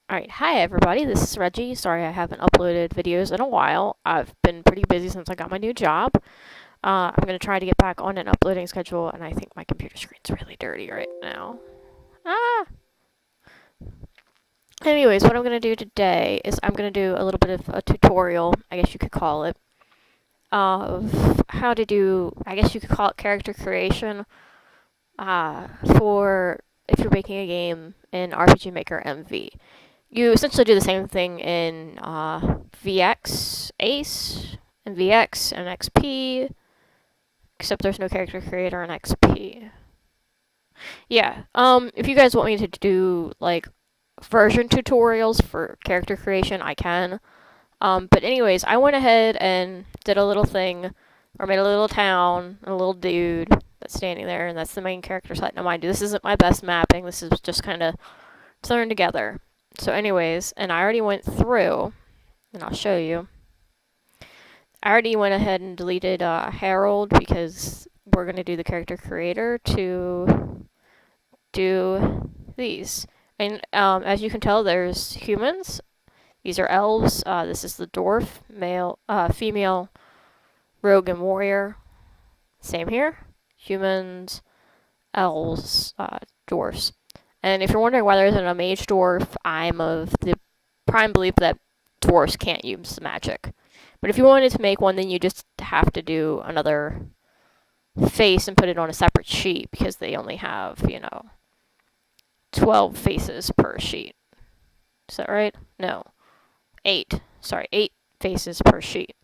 Alright, hi everybody, this is Reggie. Sorry I haven't uploaded videos in a while. I've been pretty busy since I got my new job. I'm going to try to get back on an uploading schedule, and I think my computer screen's really dirty right now. Ah! Anyways, what I'm going to do today is I'm going to do a little bit of a tutorial, I guess you could call it, of how to do, I guess you could call it character creation, for if you're making a game in RPG Maker MV. You essentially do the same thing in VX, Ace, and VX, and XP, except there's no character creator in XP. Yeah, if you guys want me to do, like, version tutorials for character creation, I can. But anyways, I went ahead and did a little thing, or made a little town, and a little dude that's standing there, and that's the main character site. Now mind you, this isn't my best mapping, this is just kind of thrown together. So anyways, and I already went through, and I'll show you. I already went ahead and deleted Harold because we're going to do the character creator to do these. And as you can tell, there's humans. These are elves. This is the dwarf, male, female, rogue, and warrior. Same here. Humans, elves, dwarfs. And if you're wondering why there isn't a mage dwarf, I'm of the prime belief that dwarfs can't use magic. But if you wanted to make one, then you just have to do another face and put it on a separate sheet because they only have, 12 faces per sheet. Is that right? No. 8. Sorry, 8 faces per sheet.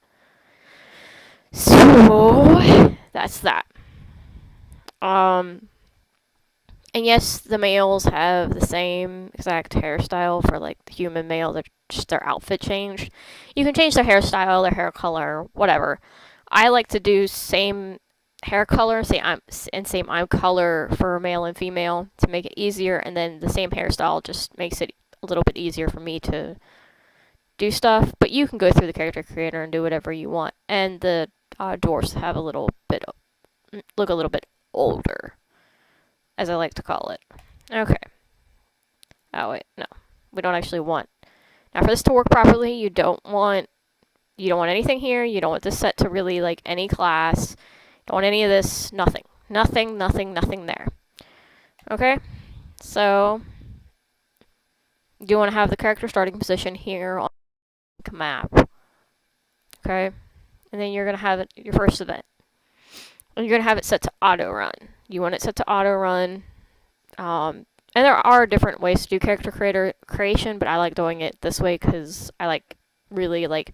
So, that's that. And yes, the males have the same exact hairstyle for, like, the human male. They're just their outfit changed. You can change their hairstyle, their hair color, whatever. I like to do same hair color, same eye color for male and female to make it easier, and then the same hairstyle just makes it a little bit easier for me to do stuff. But you can go through the character creator and do whatever you want. And the dwarfs have look a little bit older, as I like to call it. Okay. Oh wait, no, we don't actually want. Now for this to work properly, you don't want anything here. You don't want this set to really like any class. Don't want any of this. Nothing. Nothing, nothing, nothing there. Okay? So, you want to have the character starting position here on the map. Okay? And then you're going to have your first event. And you're going to have it set to auto run. You want it set to auto run. And there are different ways to do character creation, but I like doing it this way because I like really like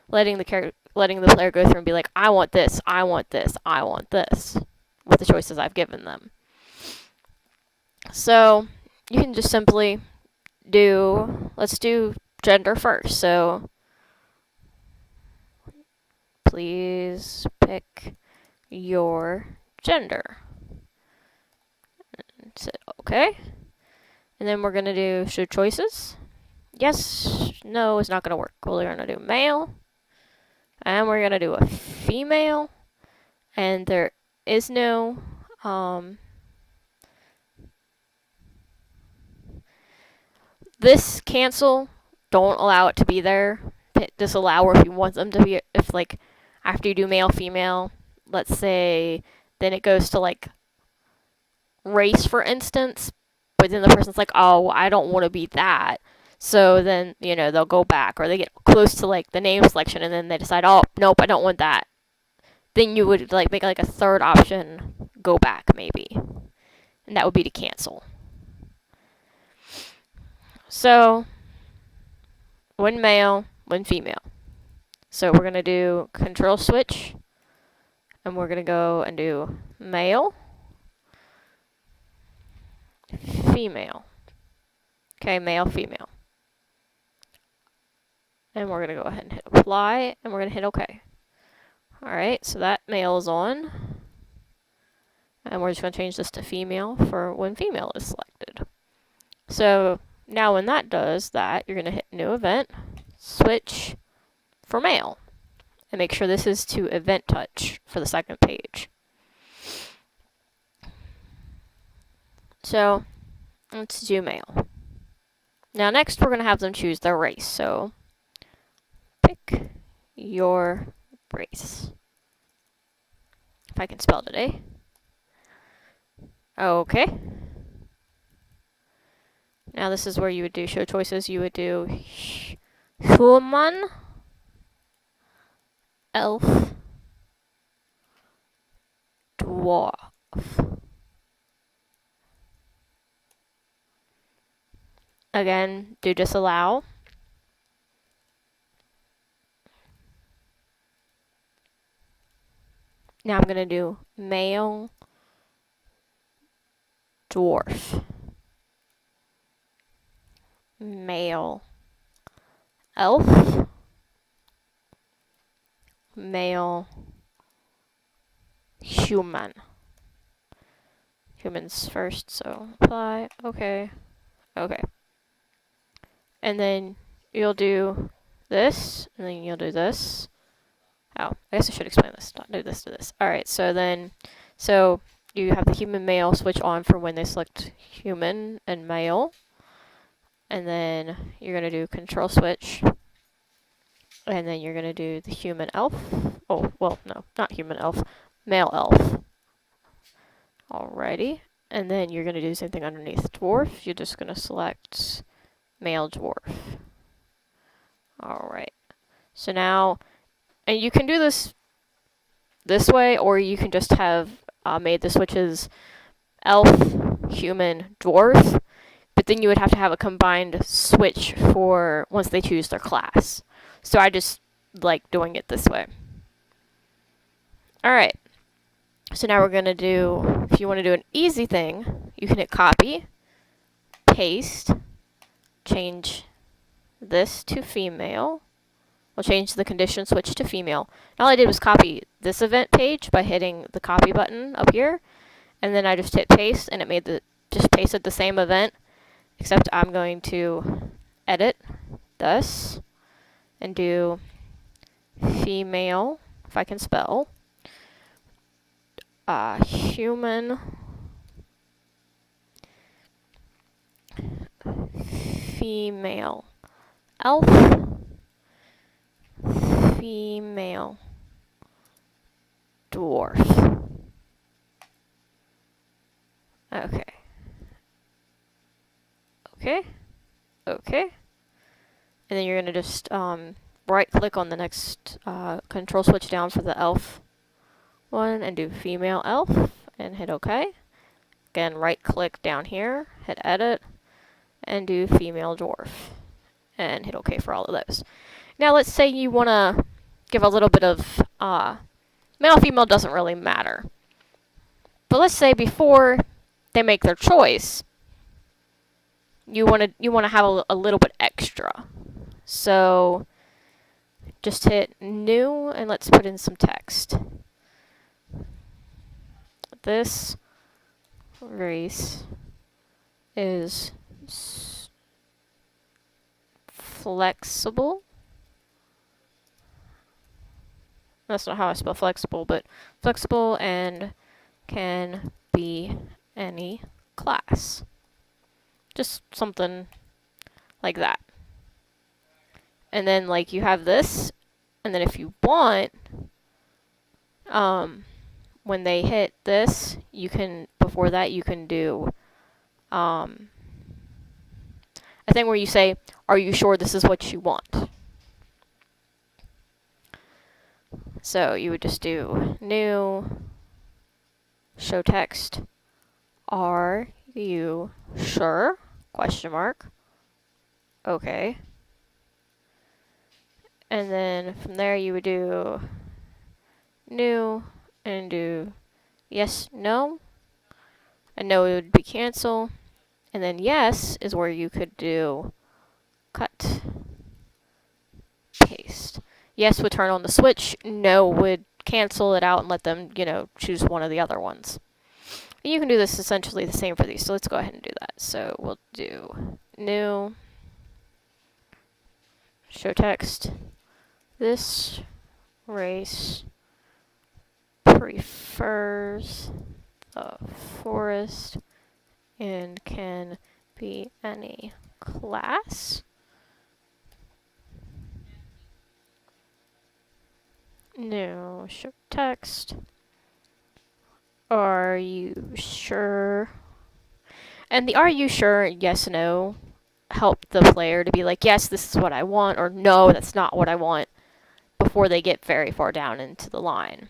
letting the player go through and be like, I want this, I want this, I want this, with the choices I've given them. So you can just simply let's do gender first. So please pick your gender. So, okay. And then we're going to do show choices. Yes, no, it's not going to work. We're going to do male. And we're going to do a female. And there is no this cancel, don't allow it to be there. Disallow, or if you want them to be, if like after you do male, female, let's say, then it goes to like race, for instance, but then the person's like, oh, I don't want to be that. So then, they'll go back, or they get close to like the name selection and then they decide, oh, nope, I don't want that. Then you would like make like a third option, go back maybe. And that would be to cancel. So, one male, one female. So we're going to do control switch, and we're going to go and do male, female. Okay, male, female. And we're going to go ahead and hit apply, and we're going to hit OK. Alright, so that male is on. And we're just going to change this to female for when female is selected. So now when that does that, you're going to hit new event, switch for male. And make sure this is to event touch for the second page. So let's do male. Now next we're going to have them choose their race. So pick your race. If I can spell today. Okay. Now this is where you would do show choices. You would do human, elf, dwarf. Again, do disallow. Now I'm going to do male, dwarf, male, elf, male, human. Humans first, so apply. Okay. Okay. And then you'll do this, and then you'll do this. Oh, I guess I should explain this. Not do this to this. Alright, so you have the human male switch on for when they select human and male. And then you're going to do control switch. And then you're going to do the human elf. Oh, well, no, not human elf. Male elf. Alrighty. And then you're going to do the same thing underneath dwarf. You're just going to select male dwarf. Alright. So now, and you can do this way, or you can just have made the switches elf, human, dwarf, but then you would have to have a combined switch for once they choose their class. So I just like doing it this way. Alright, so now we're going to do, if you want to do an easy thing, you can hit copy, paste, change this to female. We'll change the condition switch to female. And all I did was copy this event page by hitting the copy button up here, and then I just hit paste, and it just pasted the same event, except I'm going to edit this and do female, if I can spell, human, female, elf, female, dwarf. Okay. Okay. Okay. And then you're going to just right click on the next control switch down for the elf one and do female elf and hit OK. Again, right click down here, hit edit, and do female dwarf and hit OK for all of those. Now let's say you want to give a little bit of male female doesn't really matter. But let's say before they make their choice, you want to have a little bit extra. So just hit new and let's put in some text. This race is flexible. That's not how I spell flexible, but flexible and can be any class. Just something like that. And then like you have this, and then if you want, when they hit this, you can, before that you can do a thing where you say, are you sure this is what you want? So you would just do new, show text, are you sure? Question mark. Okay. And then from there you would do new and do yes, no. And no would be cancel. And then yes is where you could do cut, paste. Yes would turn on the switch, no would cancel it out and let them, choose one of the other ones. And you can do this essentially the same for these, so let's go ahead and do that. So we'll do new, show text, this race prefers the forest and can be any class. class. New show text. Are you sure? And the are you sure, yes, no, help the player to be like, yes, this is what I want, or no, that's not what I want, before they get very far down into the line.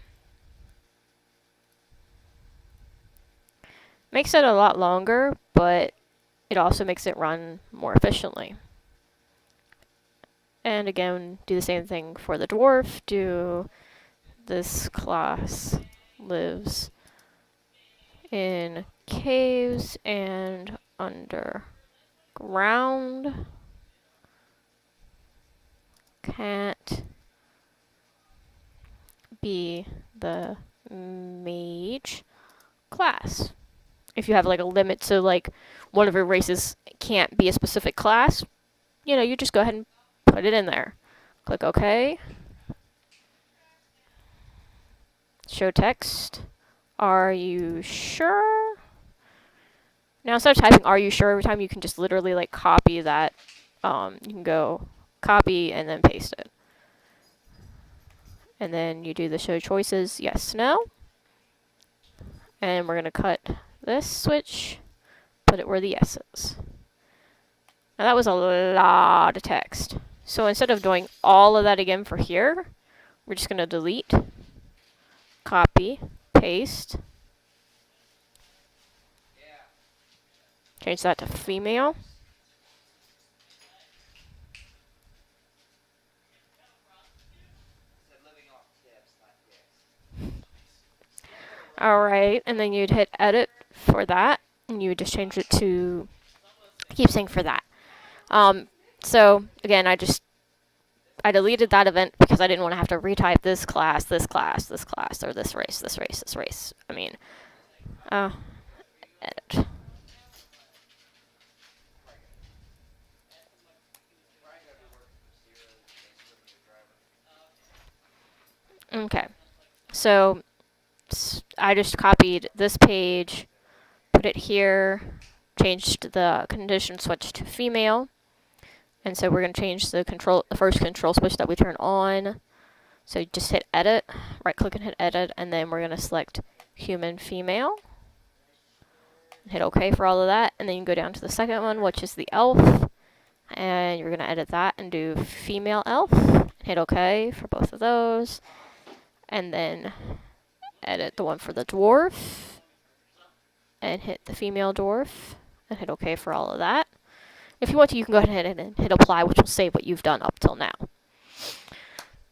Makes it a lot longer, but it also makes it run more efficiently. And again, do the same thing for the dwarf. Do this class lives in caves and underground. Can't be the mage class. If you have like a limit to like one of your races can't be a specific class, you just go ahead and put it in there. Click OK. Show text. Are you sure? Now instead of typing "Are you sure" every time, you can just literally like copy that. You can go copy and then paste it, and then you do the show choices, yes, no, and we're gonna cut this switch, put it where the yes is. Now that was a lot of text. So instead of doing all of that again for here, we're just gonna delete, copy, paste, change that to female. Alright, and then you'd hit edit for that, and you would just change it to, I keep saying for that. So again, I deleted that event because I didn't want to have to retype this class, this class, this class, or this race, this race, this race. I mean, edit. Okay, so I just copied this page, put it here, changed the condition switch to female, and so we're going to change the first control switch that we turn on. So just hit edit, right click and hit edit, and then we're going to select human female, and hit OK for all of that, and then you can go down to the second one, which is the elf, and you're going to edit that and do female elf, and hit OK for both of those, and then edit the one for the dwarf, and hit the female dwarf, and hit OK for all of that. If you want to, you can go ahead and hit apply, which will save what you've done up till now.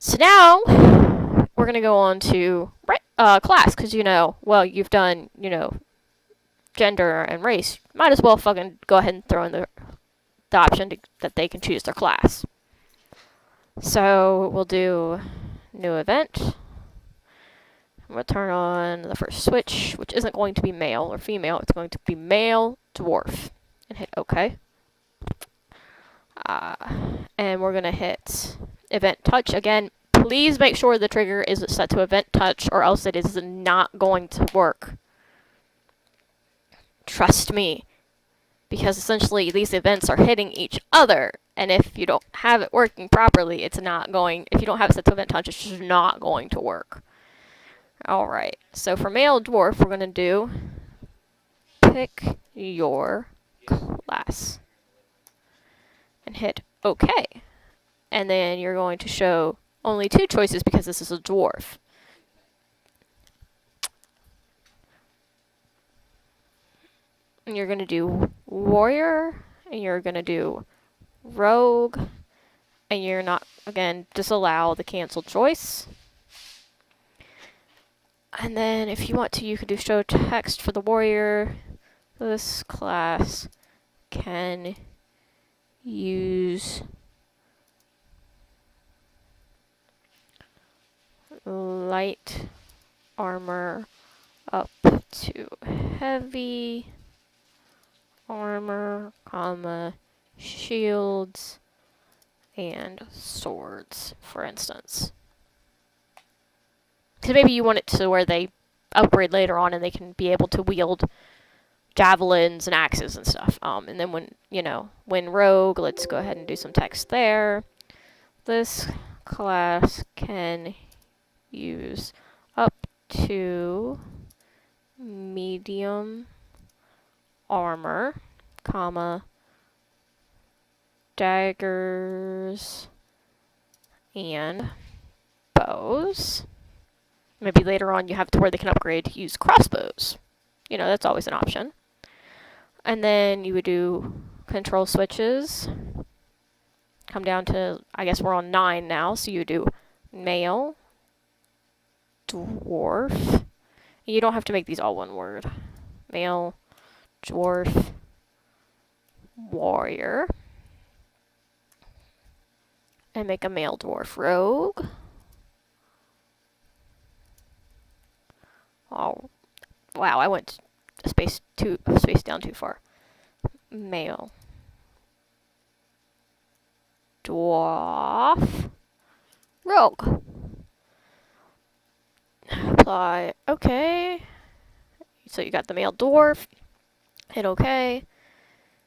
So now, we're going to go on to class, because you've done, gender and race. Might as well fucking go ahead and throw in the option that they can choose their class. So we'll do new event. We'll turn on the first switch, which isn't going to be male or female. It's going to be male dwarf, and hit OK. And we're going to hit event touch again. Please make sure the trigger is set to event touch, or else it is not going to work. Trust me, because essentially these events are hitting each other, and if you don't have it working properly, it's not going. If you don't have it set to event touch, it's just not going to work. Alright, so for male dwarf, we're going to do pick your class and hit OK. And then you're going to show only two choices because this is a dwarf. And you're going to do warrior, and you're going to do rogue, and you're not, again, disallow the cancel choice. And then if you want to, you could do show text for the warrior. This class can use light armor up to heavy armor, shields, and swords, for instance. Because maybe you want it to where they upgrade later on and they can be able to wield javelins and axes and stuff. And then when rogue, let's go ahead and do some text there. This class can use up to medium armor, comma, daggers, and bows. Maybe later on you have to where they can upgrade to use crossbows. That's always an option. And then you would do control switches. Come down to, I guess we're on 9 now, so you do male, dwarf. You don't have to make these all one word. Male, dwarf, warrior. And make a male dwarf rogue. Oh, wow, I went a space down too far. Male dwarf rogue. Apply OK. So you got the male dwarf. Hit OK.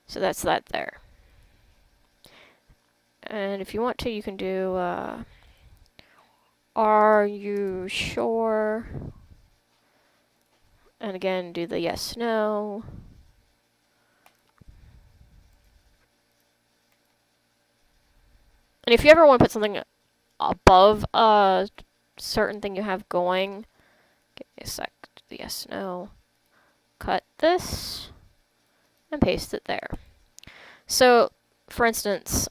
So that's that there. And if you want to, you can do are you sure? And again, do the yes, no. And if you ever want to put something above a certain thing you have going, give me a sec, the yes, no. Cut this and paste it there. So, for instance,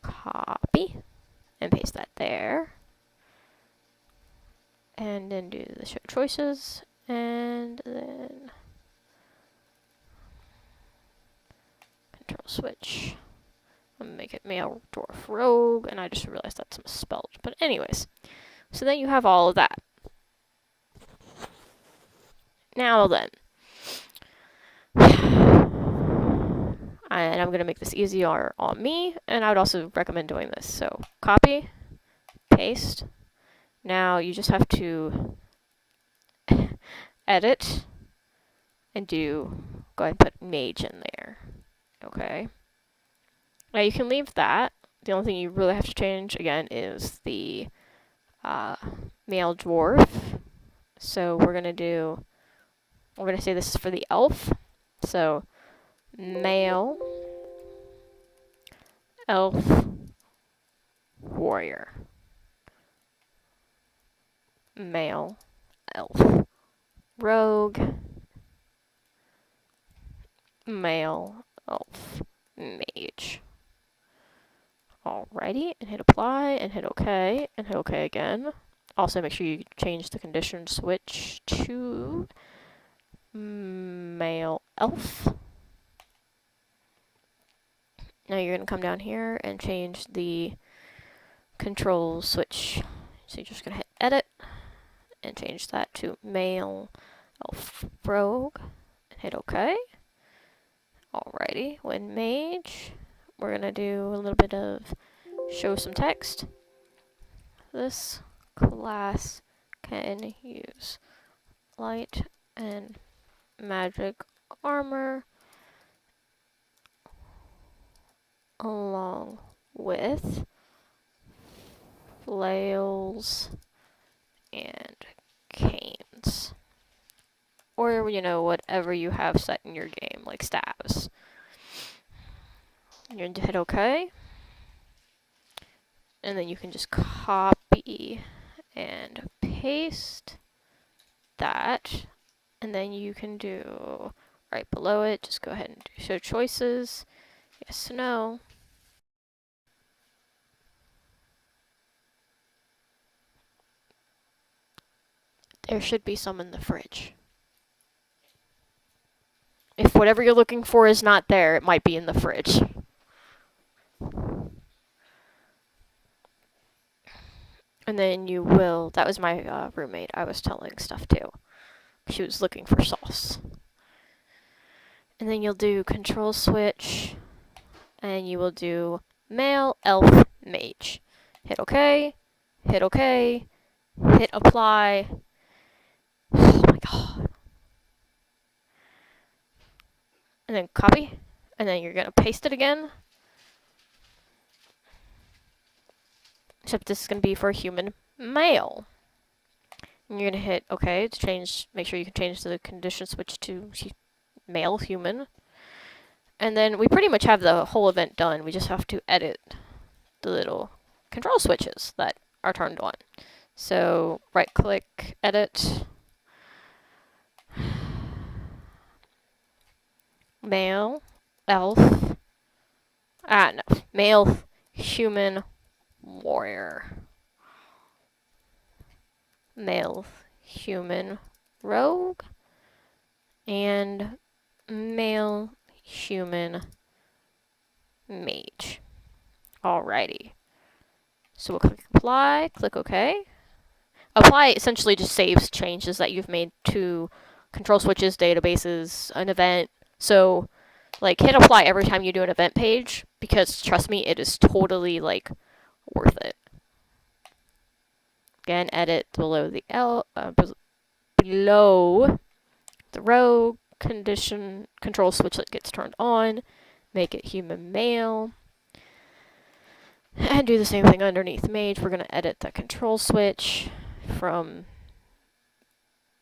copy and paste that there. And then do the show choices, and then control switch. I'm gonna make it male dwarf rogue, and I just realized that's misspelled. But anyways, so then you have all of that. Now then, and I'm gonna make this easier on me, and I would also recommend doing this. So copy, paste. Now you just have to edit and go ahead and put mage in there. Okay. Now you can leave that. The only thing you really have to change again is the male dwarf. So we're gonna say this is for the elf. So male elf warrior. Male elf rogue. Male elf mage. Alrighty, and hit apply, and hit OK, and hit OK again. Also make sure you change the condition switch to male elf. Now you're going to come down here and change the control switch. So you're just going to hit edit and change that to male elf rogue and hit OK. Alrighty, when mage, we're going to do a little bit of show some text. This class can use light and magic armor along with flails and canes. Or, whatever you have set in your game, like staves. You're going to hit OK. And then you can just copy and paste that. And then you can do, right below it, just go ahead and do show choices. Yes, no. There should be some in the fridge. If whatever you're looking for is not there, it might be in the fridge. And then you will, that was my roommate I was telling stuff to. She was looking for sauce. And then you'll do control switch, and you will do male elf mage. Hit OK, hit OK, hit apply. Oh my and then copy, and then you're going to paste it again. Except this is going to be for human male. And you're going to hit OK to change, make sure you can change the condition switch to male human. And then we pretty much have the whole event done. We just have to edit the little control switches that are turned on. So right click, edit, male, elf, no, male, human, warrior, male, human, rogue, and male, human, mage. Alrighty. So we'll click apply, click OK. Apply essentially just saves changes that you've made to control switches, databases, an event. So, like, hit apply every time you do an event page, because trust me, it is totally, like, worth it. Again, edit below the below the row control switch that gets turned on. Make it human male. And do the same thing underneath mage. We're going to edit the control switch from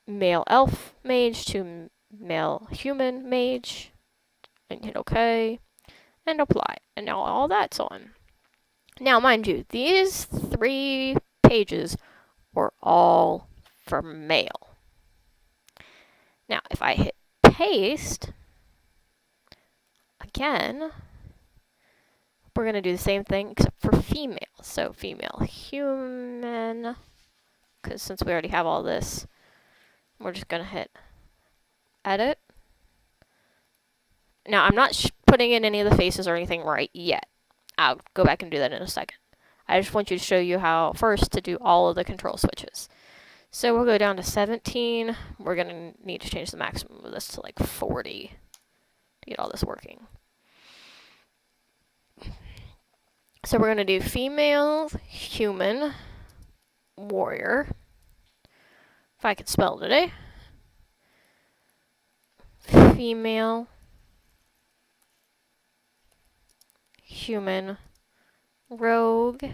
male elf mage to male human mage. And hit OK. And apply. And now all that's on. Now, mind you, these 3 pages were all for male. Now, if I hit paste, again, we're going to do the same thing except for female. So female human, because since we already have all this, we're just going to hit edit. Now, I'm not putting in any of the faces or anything right yet. I'll go back and do that in a second. I just want you to show you how first to do all of the control switches. So we'll go down to 17. We're going to need to change the maximum of this to like 40 to get all this working. So we're going to do female, human, warrior. If I could spell today. Female, human, rogue,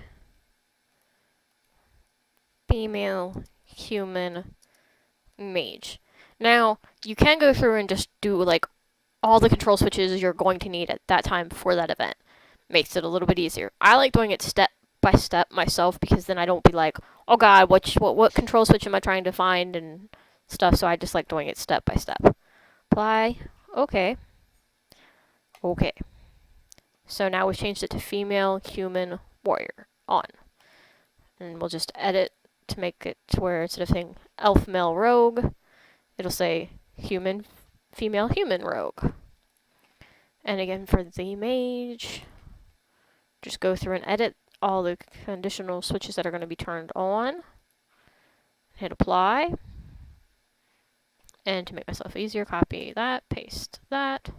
female, human, mage. Now, you can go through and just do like all the control switches you're going to need at that time for that event. Makes it a little bit easier. I like doing it step by step myself, because then I don't be like, oh god, what control switch am I trying to find and stuff, so I just like doing it step by step. Apply, okay. Okay. So now we've changed it to female, human, warrior, on. And we'll just edit to make it to where instead of saying elf, male, rogue, it'll say human, female, human, rogue. And again for the mage, just go through and edit all the conditional switches that are going to be turned on. Hit apply. And to make myself easier, copy that, paste that.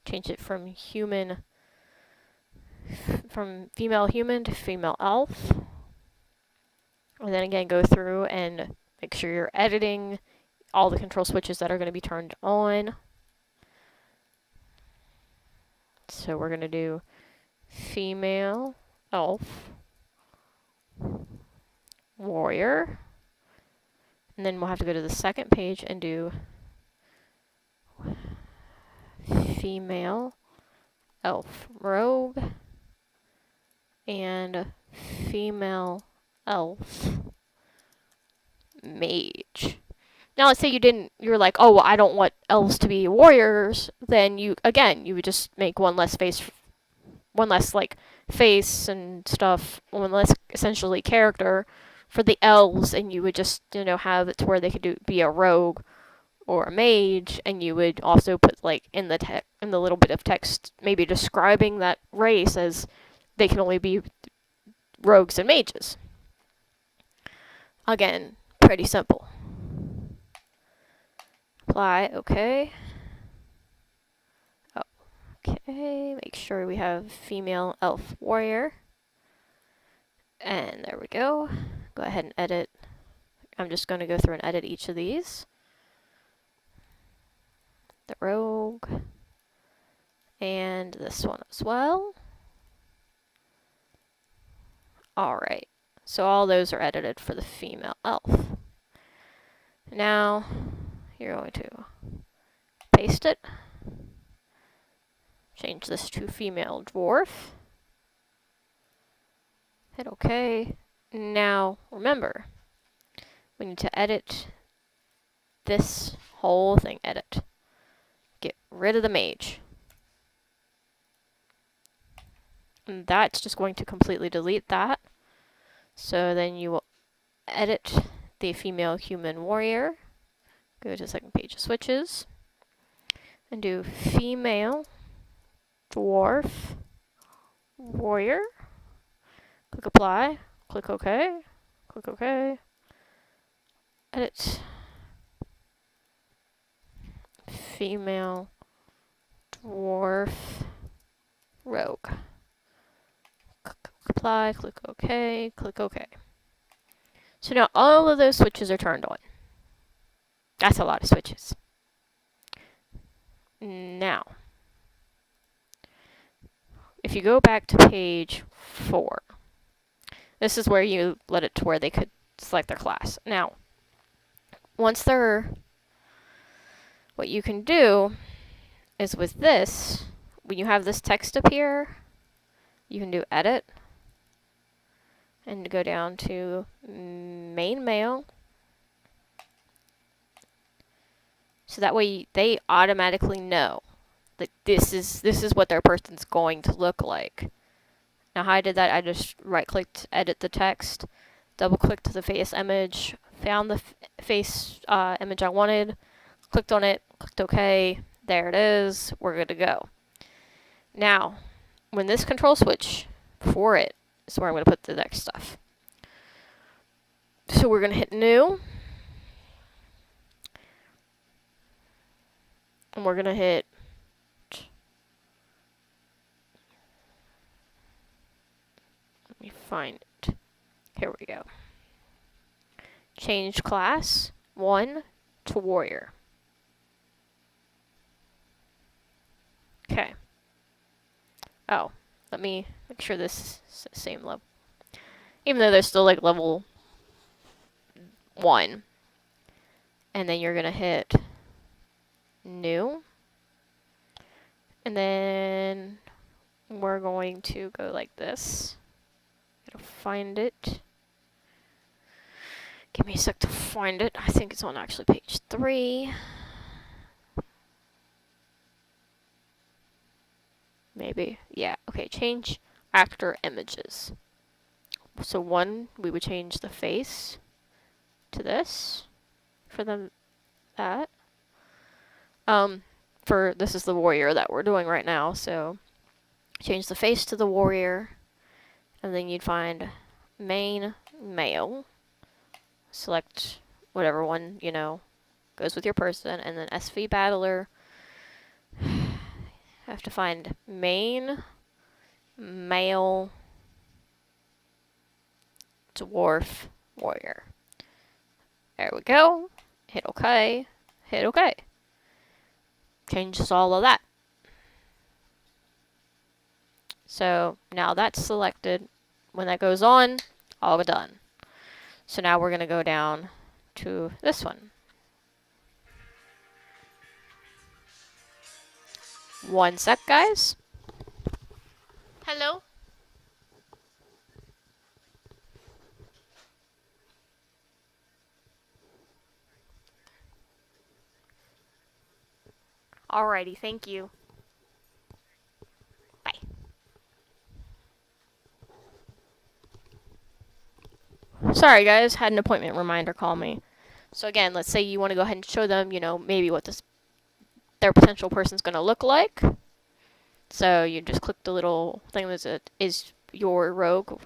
Change it from female human to female elf. And then again, go through and make sure you're editing all the control switches that are going to be turned on. So we're going to do female elf, warrior, and then we'll have to go to the second page and do female elf, rogue, and female elf, mage. Now let's say you were like, oh, well, I don't want elves to be warriors, then you would just make one less like face and stuff, one less essentially character for the elves, and you would just, have it to where they could be a rogue or a mage, and you would also put like in the little bit of text maybe describing that race as they can only be rogues and mages. Again, pretty simple. Apply, okay. Okay, make sure we have female elf warrior. And there we go. Go ahead and edit. I'm just going to go through and edit each of these. The rogue, And this one as well. Alright, so all those are edited for the female elf. Now, you're going to paste it. Change this to female dwarf. Hit OK. Now, remember, we need to edit this whole thing. Edit. Get rid of the mage. And that's just going to completely delete that. So then you will edit the female human warrior. Go to the second page of switches. And do female dwarf warrior. Click apply. Click OK. Click OK. Edit. Female dwarf rogue. Click apply. Click OK. Click OK. So now all of those switches are turned on. That's a lot of switches. Now, if you go back to page 4, this is where you let it to where they could select their class. Now, once they're, what you can do is with this, when you have this text up here, you can do edit and go down to main male. So that way they automatically know that this is what their person's going to look like. Now how I did that, I just right-clicked, edit the text, double-clicked the face image, found the face image I wanted, clicked on it, clicked OK, there it is, we're good to go. Now, when this control switch for it is where I'm going to put the next stuff. So we're going to hit new, and we're going to hit let me find it. Here we go. Change class 1 to warrior. Okay. Oh, let me make sure this is the same level. Even though they're still like level 1. And then you're going to hit new. And then we're going to go like this. Gotta find it. Give me a sec to find it. I think it's on actually page 3. Maybe. Yeah. Okay, change actor images. So 1, we would change the face to this. For them, that. For this is the warrior that we're doing right now, so change the face to the warrior, and then you'd find main male. Select whatever one, you know, goes with your person, and then SV battler. Have to find main male dwarf warrior. There we go. Hit OK. Hit OK. Changes all of that. So now that's selected. When that goes on, all done. So now we're going to go down to this one. One sec, guys. Hello? Alrighty, thank you. Bye. Sorry guys, had an appointment reminder call me. So again, let's say you want to go ahead and show them, you know, maybe what their potential person's going to look like. So you just click the little thing that is your rogue,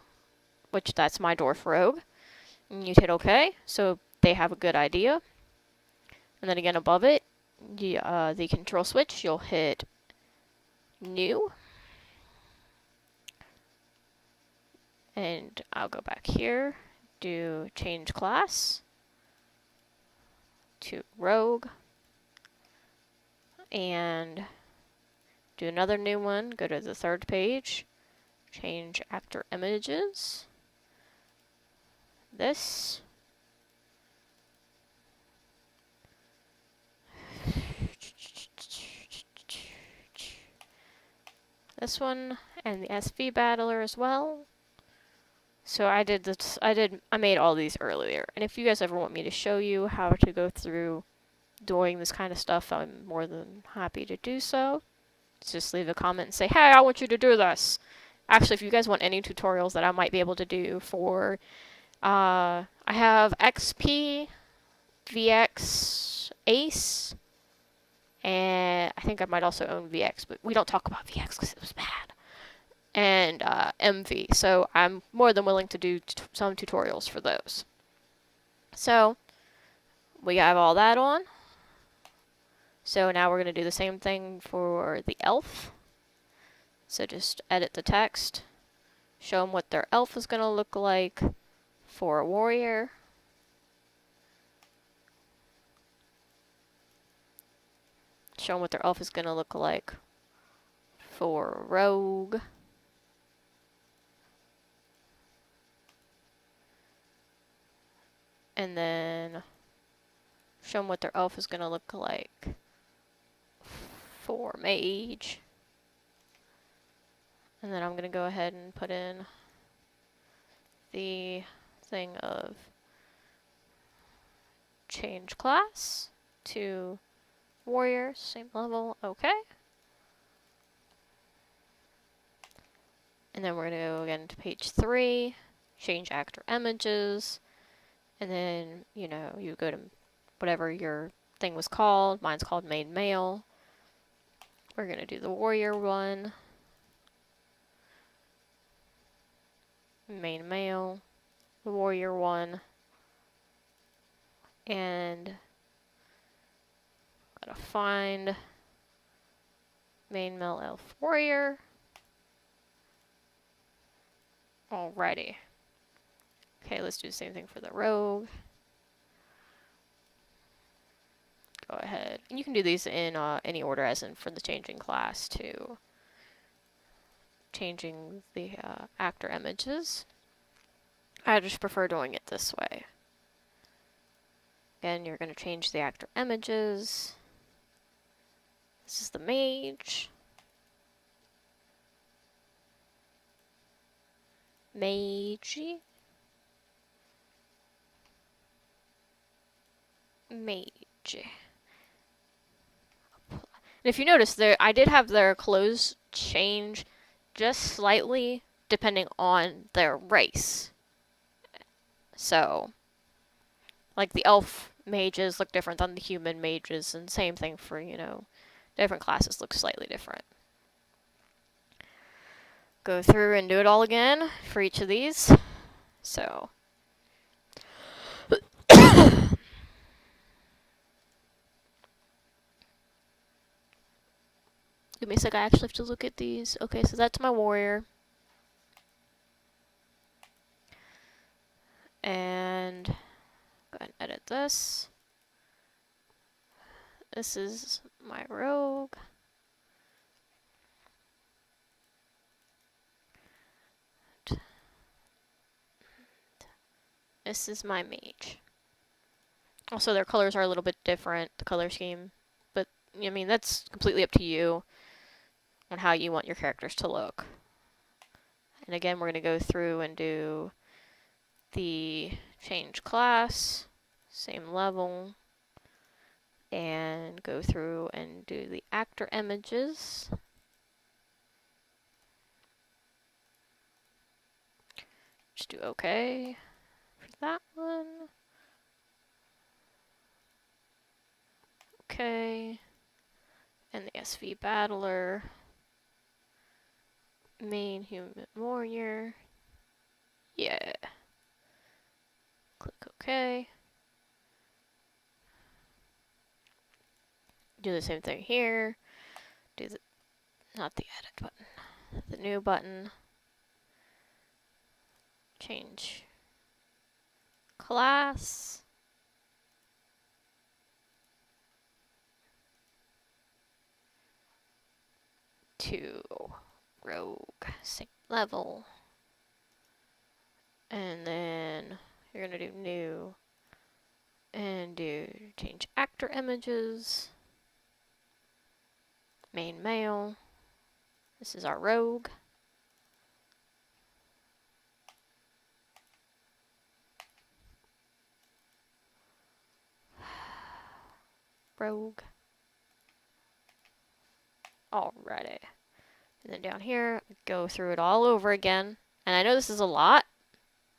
which that's my dwarf rogue. And you hit OK, so they have a good idea. And then again above it, the control switch, you'll hit new. And I'll go back here, do change class to rogue. And Do another new one, go to the third page, change actor images, this, this one, and the SV battler as well. So I did this, I made all these earlier, and if you guys ever want me to show you how to go through doing this kind of stuff, I'm more than happy to do so. Just leave a comment and say, hey, I want you to do this. Actually, if you guys want any tutorials that I might be able to do for, I have XP, VX, Ace, and I think I might also own VX, but we don't talk about VX because it was bad. And MV, so I'm more than willing to do some tutorials for those. So we have all that on. So now we're going to do the same thing for the elf. So just edit the text, show them what their elf is going to look like for a warrior. Show them what their elf is going to look like for a rogue. And then show them what their elf is going to look like for mage. And then I'm going to go ahead and put in the thing of change class to warrior, same level, okay. And then we're going to go again to page 3, change actor images, and then, you know, you go to whatever your thing was called. Mine's called main male. We're going to do the warrior one. Main male, the warrior one, and gotta find main male elf warrior. Alrighty. Okay, let's do the same thing for the rogue. Go ahead. And you can do these in any order, as in for the changing class to changing the actor images. I just prefer doing it this way. Again, you're going to change the actor images. This is the mage. Mage. And if you notice, I did have their clothes change just slightly depending on their race. So, like the elf mages look different than the human mages, and same thing for, you know, different classes look slightly different. Go through and do it all again for each of these. So, give me a sec, I actually have to look at these. Okay, so that's my warrior. And go ahead and edit this. This is my rogue. This is my mage. Also, their colors are a little bit different, the color scheme. But, I mean, that's completely up to you on how you want your characters to look. And again, we're going to go through and do the change class, same level, and go through and do the actor images. Just do OK for that one. Okay. And the SV battler. Main human warrior. Yeah. Click OK. Do the same thing here. Do the, not the edit button, the new button. Change class. to rogue, same level. And then you're gonna do new and do change actor images. Main male. This is our rogue. Rogue. Alrighty. And then down here, go through it all over again. And I know this is a lot,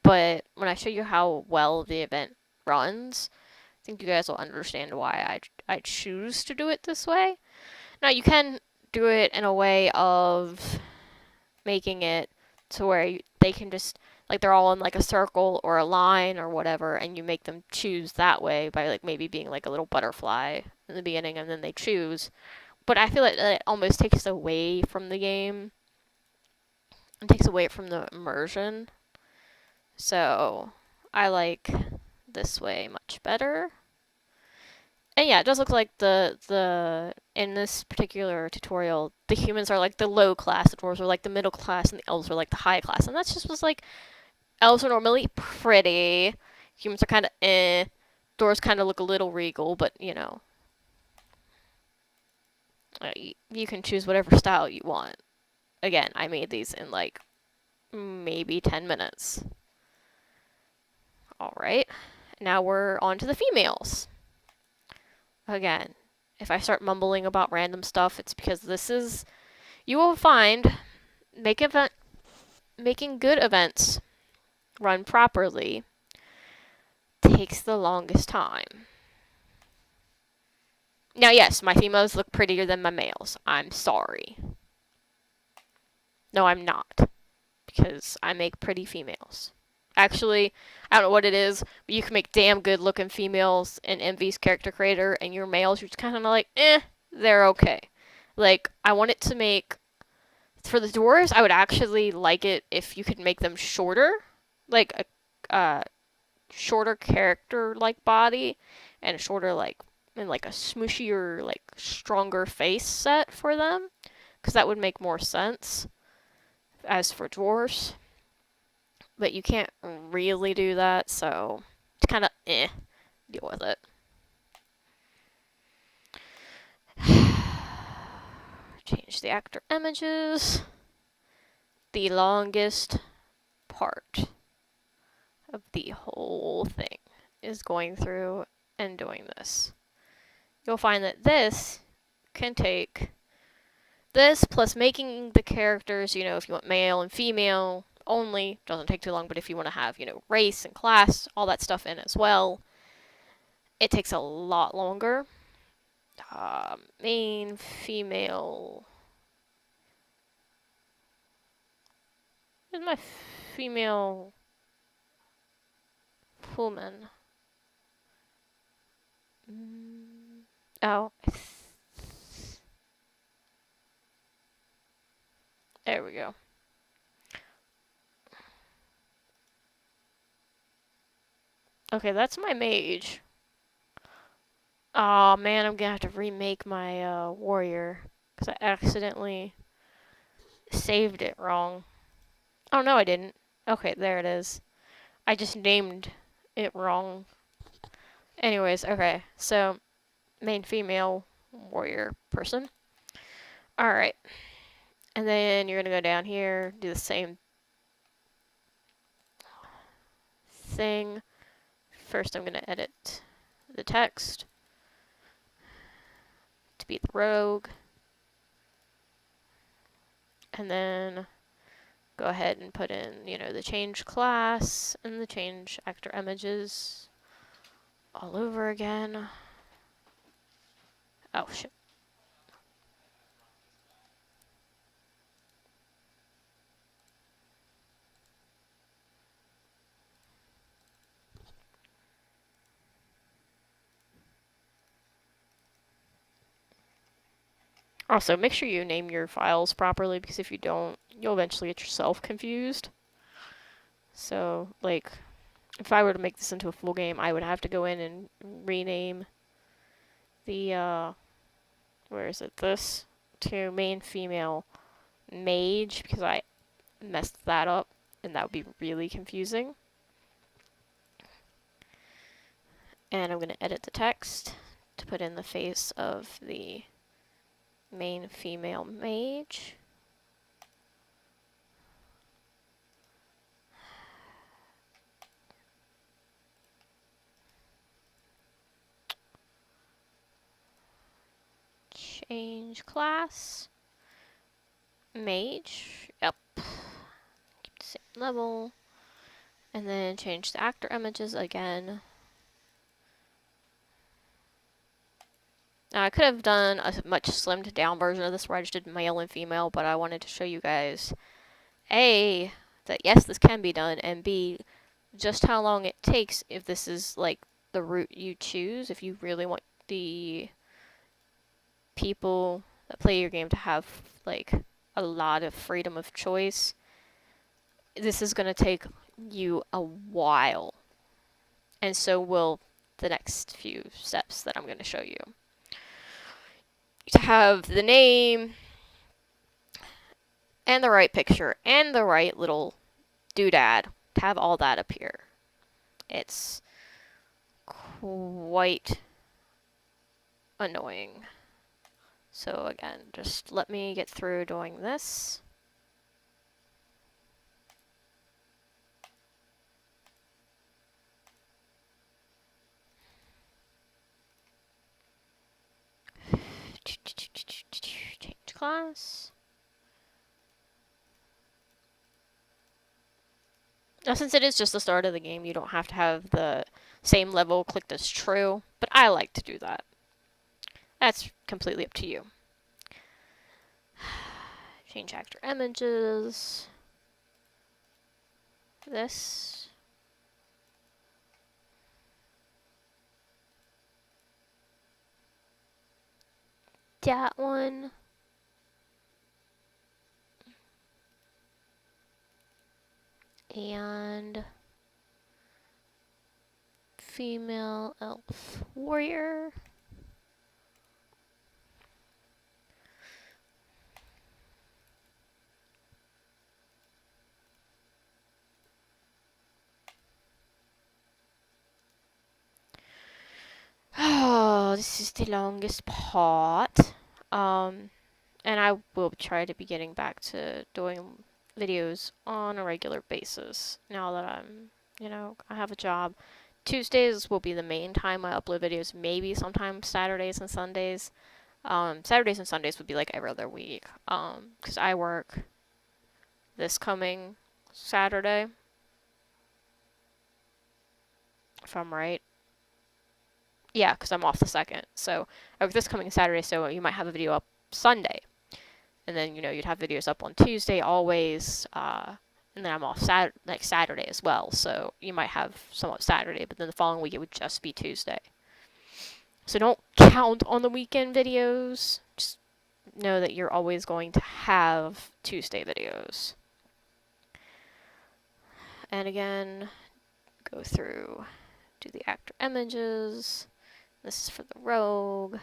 but when I show you how well the event runs, I think you guys will understand why I choose to do it this way. Now, you can do it in a way of making it to where they can just, like, they're all in, like, a circle or a line or whatever, and you make them choose that way by, like, maybe being, like, a little butterfly in the beginning, and then they choose. But I feel like it almost takes away from the game. It takes away from the immersion. So I like this way much better. And yeah, it does look like the in this particular tutorial, the humans are like the low class, the dwarves are like the middle class, and the elves are like the high class. And that's just was like, elves are normally pretty, humans are kind of dwarves kind of look a little regal, but you know, you can choose whatever style you want. Again, I made these in like maybe 10 minutes. Alright, now we're on to the females. Again, if I start mumbling about random stuff, it's because this is, you will find, making good events run properly takes the longest time. Now, yes, my females look prettier than my males. I'm sorry. No, I'm not. Because I make pretty females. Actually, I don't know what it is, but you can make damn good looking females in Envy's character creator, and your males, you're just kind of like, they're okay. Like, I want it to make, for the dwarves, I would actually like it if you could make them shorter, like a shorter character-like body, and a shorter, like, and like a smooshier, like, stronger face set for them, because that would make more sense as for dwarves. But you can't really do that, so it's kind of deal with it. Change the actor images. The longest part of the whole thing is going through and doing this. You'll find that this can take this plus making the characters, you know, if you want male and female only, doesn't take too long, but if you want to have, you know, race and class, all that stuff in as well, it takes a lot longer. Main, female. Where's my female woman? Oh. There we go. Okay, that's my mage. Aw, man, I'm gonna have to remake my warrior. Because I accidentally saved it wrong. Oh, no, I didn't. Okay, there it is. I just named it wrong. Anyways, okay. So, main female warrior person. Alright. And then you're gonna go down here, do the same thing. First, I'm gonna edit the text to be the rogue. And then go ahead and put in, you know, the change class and the change actor images all over again. Oh, shit. Also, make sure you name your files properly, because if you don't, you'll eventually get yourself confused. So, like, if I were to make this into a full game, I would have to go in and rename the, where is it, this, to main female mage because I messed that up and that would be really confusing. And I'm going to edit the text to put in the face of the main female mage. Change class. Mage. Yep. Keep the same level. And then change the actor images again. Now I could have done a much slimmed down version of this where I just did male and female, but I wanted to show you guys A, that yes, this can be done, and B, just how long it takes if this is like the route you choose, if you really want the people that play your game to have like a lot of freedom of choice. This is going to take you a while, and so will the next few steps that I'm going to show you. To have the name and the right picture and the right little doodad, to have all that appear. It's quite annoying. So again, just let me get through doing this. Change class. Now, since it is just the start of the game, you don't have to have the same level clicked as true, but I like to do that. That's completely up to you. Change actor images. This. That one. And female elf warrior. Oh, this is the longest part. And I will try to be getting back to doing videos on a regular basis now that I'm, I have a job. Tuesdays will be the main time I upload videos, maybe sometimes Saturdays and Sundays. Saturdays and Sundays would be like every other week, because I work this coming Saturday, if I'm right. Yeah, because I'm off the 2nd. So I work this coming Saturday, so you might have a video up Sunday. And then, you'd have videos up on Tuesday always, and then I'm off Saturday as well, so you might have some up Saturday, but then the following week it would just be Tuesday. So don't count on the weekend videos, just know that you're always going to have Tuesday videos. And again, go through, do the actor images. This is for the rogue.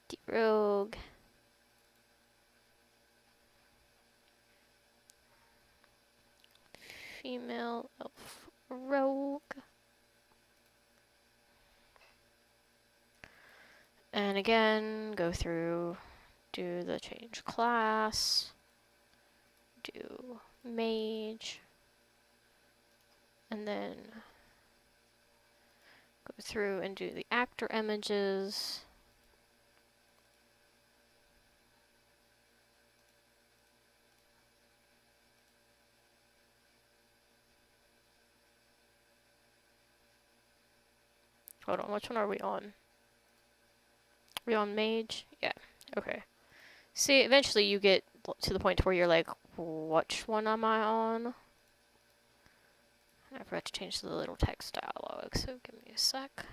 The rogue. Female elf rogue. And again, go through, do the change class, do mage, and then go through and do the actor images. Hold on, which one are we on? Are we on mage? Yeah, okay. See, eventually you get to the point where you're like, which one am I on? I forgot to change the little text dialog, so give me a sec.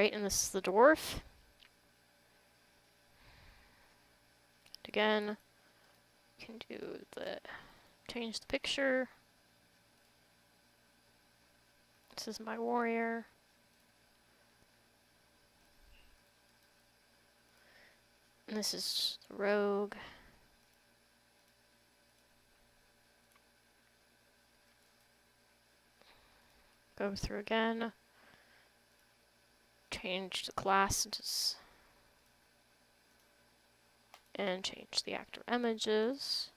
Alright, and this is the dwarf. Again, can do the change the picture. This is my warrior. And this is the rogue. Go through again. Change the classes. And change the actor images.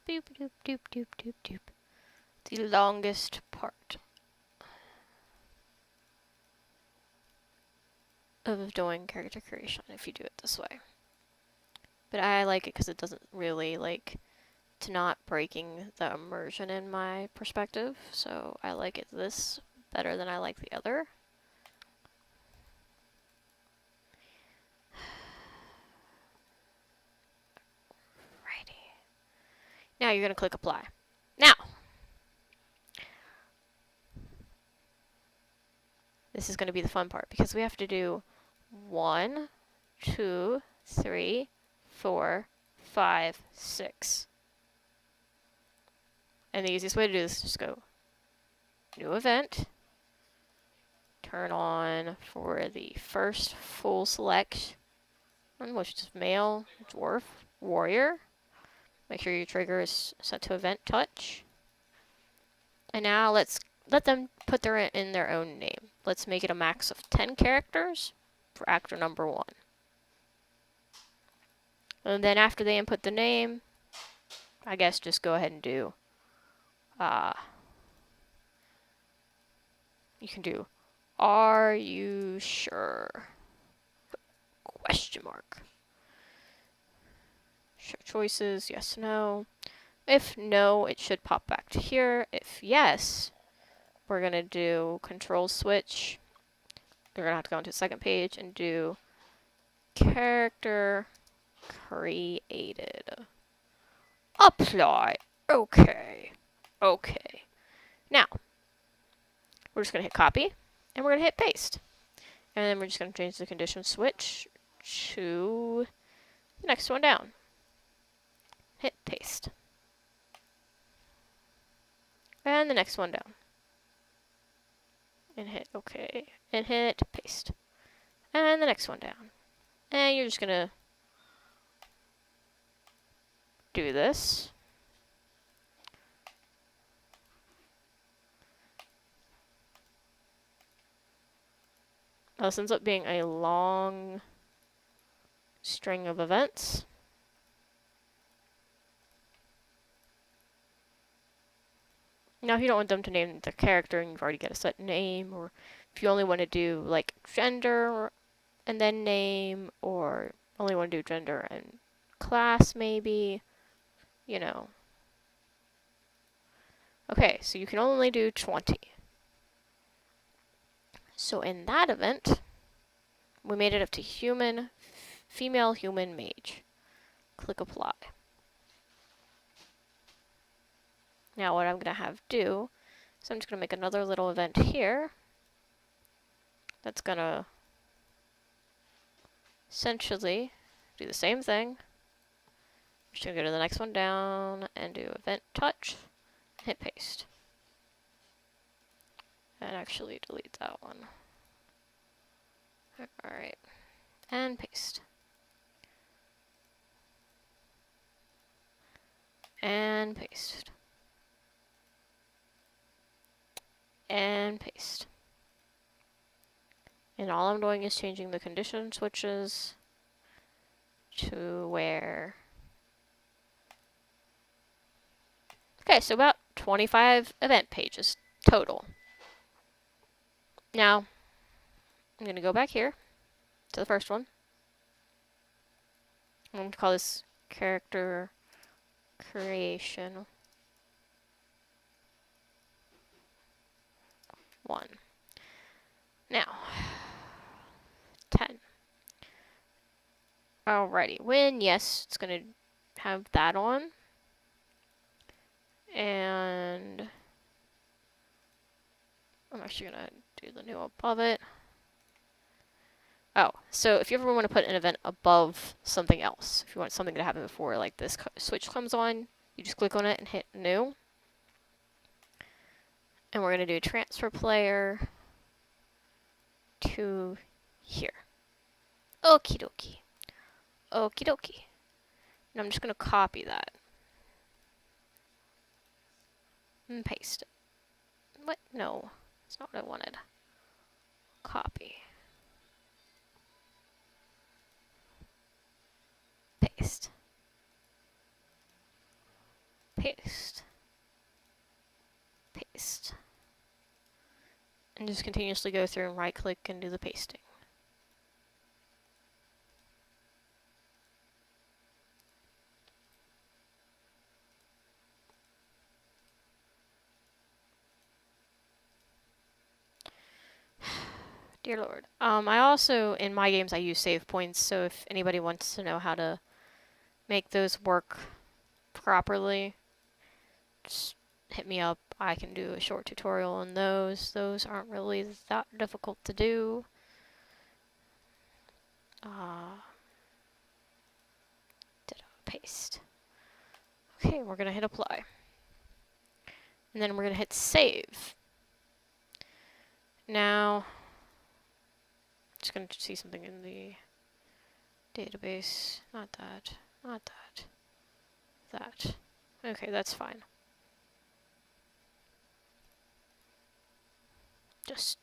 Boop doop doop doop doop doop. The longest part of doing character creation if you do it this way. But I like it because it doesn't really it's not breaking the immersion in my perspective, so I like it this better than I like the other. Righty. Now you're going to click apply. Now, this is going to be the fun part because we have to do 1, 2, 3, 4, 5, 6. And the easiest way to do this is just go new event, turn on for the first full selection, which is male, dwarf, warrior. Make sure your trigger is set to event touch. And now let's let them put in their own name. Let's make it a max of 10 characters for actor number 1. And then after they input the name, I guess just go ahead and do, you can do, are you sure? Question mark. Show choices, yes, no. If no, it should pop back to here. If yes, we're going to do control switch. We're going to have to go into the second page and do character created. Apply. Okay. Okay. Now, we're just going to hit copy, and we're going to hit paste. And then we're just going to change the condition switch to the next one down. Hit paste. And the next one down. And hit OK. And hit paste. And the next one down. And you're just going to do this. This ends up being a long string of events. Now, if you don't want them to name their character and you've already got a set name, or if you only want to do like gender and then name, or only want to do gender and class maybe, you know. Okay, so you can only do 20. So in that event, we made it up to human, female human mage. Click apply. Now what I'm going to have do is I'm just going to make another little event here that's going to essentially do the same thing. I'm just going to go to the next one down and do event touch, hit paste. And actually delete that one. Alright. And paste. And paste. And paste. And all I'm doing is changing the condition switches to where... Okay, so about 25 event pages total. Now, I'm going to go back here to the first one. I'm going to call this character creation 1. Now, 10. Alrighty, when, yes, it's going to have that on. And I'm actually going to do the new above it. Oh, so if you ever want to put an event above something else, if you want something to happen before like this switch comes on, you just click on it and hit new. And we're going to do transfer player to here. Okie dokie. Okie dokie. And I'm just going to copy that. And paste it. What? No. That's not what I wanted. Copy. Paste. Paste. Paste. And just continuously go through and right click and do the pasting. Dear Lord. I also, in my games, I use save points, so if anybody wants to know how to make those work properly, just hit me up. I can do a short tutorial on those. Those aren't really that difficult to do. Paste. Okay, we're going to hit apply. And then we're going to hit save. Now, just going to see something in the database. Not that. Not that. That. Okay, that's fine. Just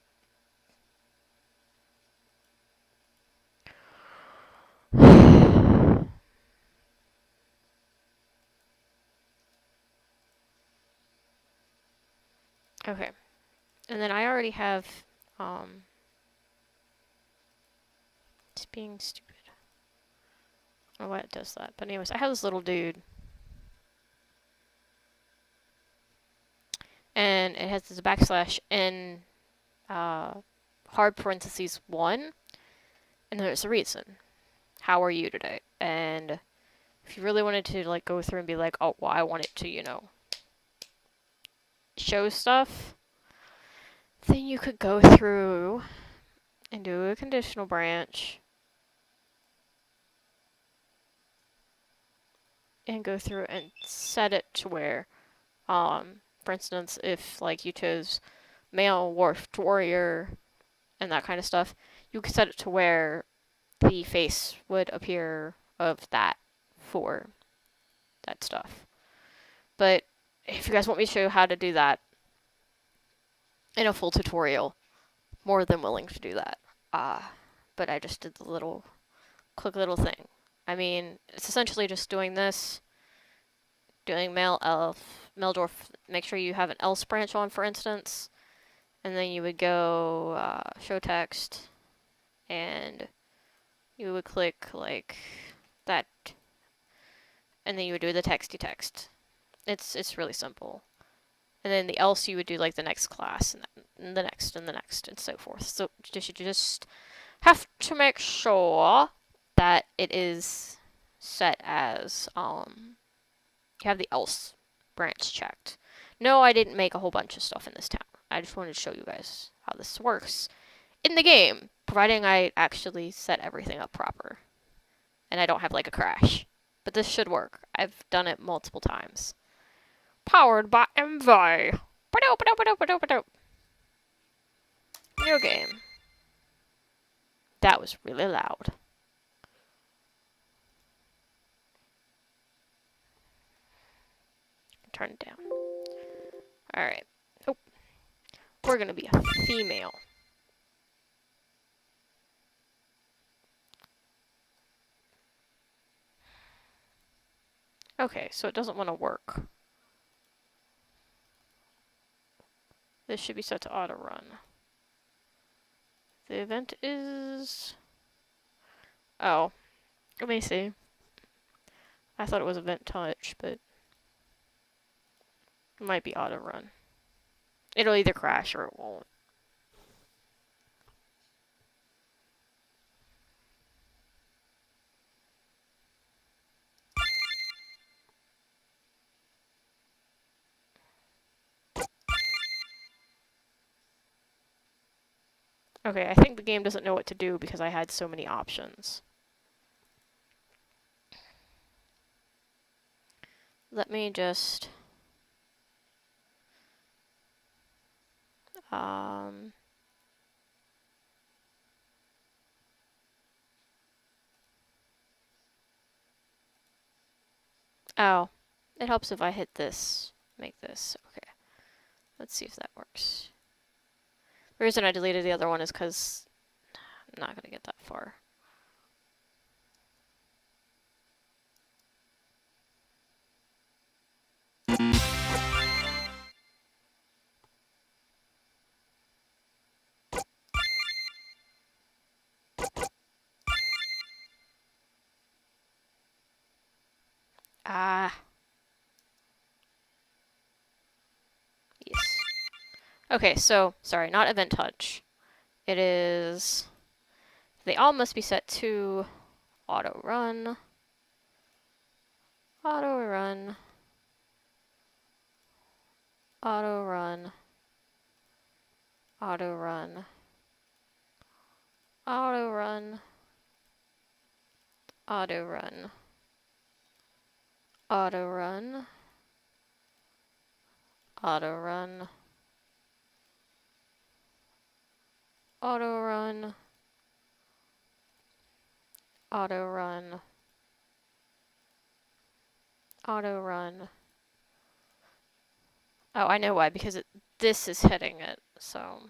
okay. And then I already have it's being stupid. I don't know why it does that. But anyways, I have this little dude. And it has this backslash n hard parentheses 1. And there's a reason. How are you today? And if you really wanted to like go through and be like, oh, well, I want it to, you know, show stuff, then you could go through and do a conditional branch and go through and set it to where, for instance, if like you chose male dwarfed warrior and that kind of stuff, you could set it to where the face would appear of that for that stuff. But if you guys want me to show you how to do that in a full tutorial, more than willing to do that. But I just did the little, quick little thing. I mean, it's essentially just doing this, doing male elf, male dwarf, make sure you have an else branch on, for instance, and then you would go show text, and you would click like that, and then you would do the texty text. It's really simple. And then the else you would do like the next class, and the next, and the next, and so forth. So you just have to make sure that it is set as, you have the else branch checked. No, I didn't make a whole bunch of stuff in this town. I just wanted to show you guys how this works in the game, providing I actually set everything up proper. And I don't have like a crash. But this should work. I've done it multiple times. Powered by MV. New game. That was really loud. Turn it down. Alright. Oh. We're gonna be a female. Okay, so it doesn't want to work. This should be set to auto run. The event is... Oh. Let me see. I thought it was event touch, but it might be auto run. It'll either crash or it won't. Okay, I think the game doesn't know what to do because I had so many options. Let me just... Um... Oh. It helps if I hit this. Make this. Okay. Let's see if that works. The reason I deleted the other one is because I'm not going to get that far. Ah. Yes. Okay, so, sorry, not event touch. It is... They all must be set to auto run. Auto run. Auto run. Auto run. Auto run. Auto run. Auto run. Auto run. Auto run. Auto run. Auto run. Oh, I know why, because this is hitting it, so...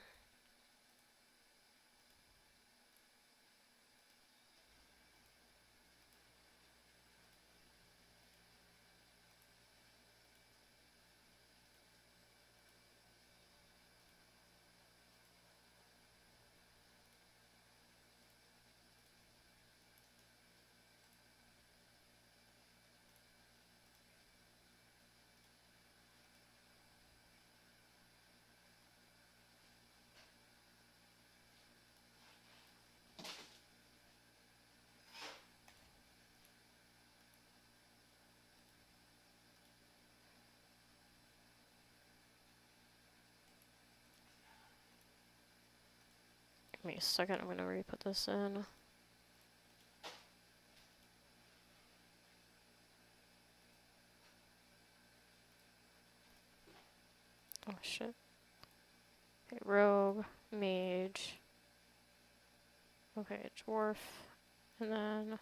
Give me a second, I'm gonna re-put this in. Oh shit. Okay, rogue, mage. Okay, dwarf. And then...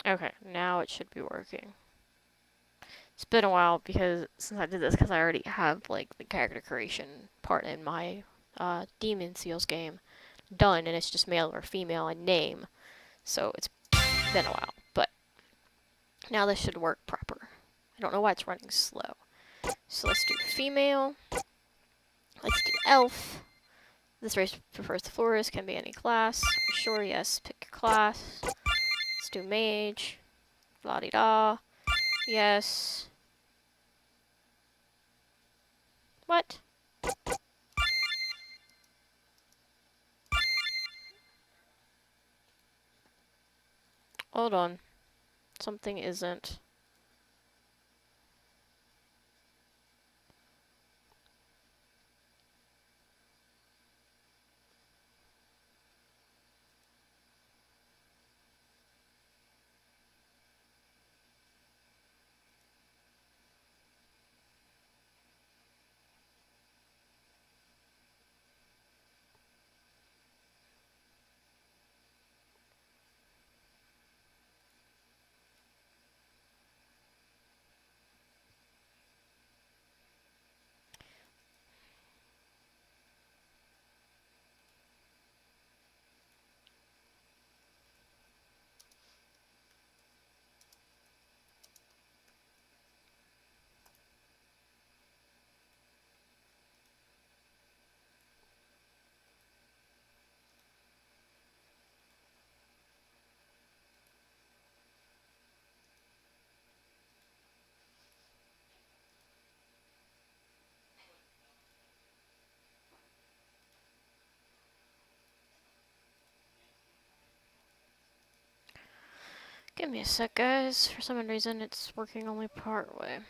Okay, now it should be working. It's been a while because since I did this, because I already have like the character creation part in my Demon Seals game done, and it's just male or female and name. So it's been a while, but now this should work proper. I don't know why it's running slow. So let's do female. Let's do elf. This race prefers the florist, can be any class. Sure, yes, pick your class. Let's do mage. La-di-da. Yes. What? Hold on. Something isn't. Give me a sec, guys. For some reason, it's working only part way.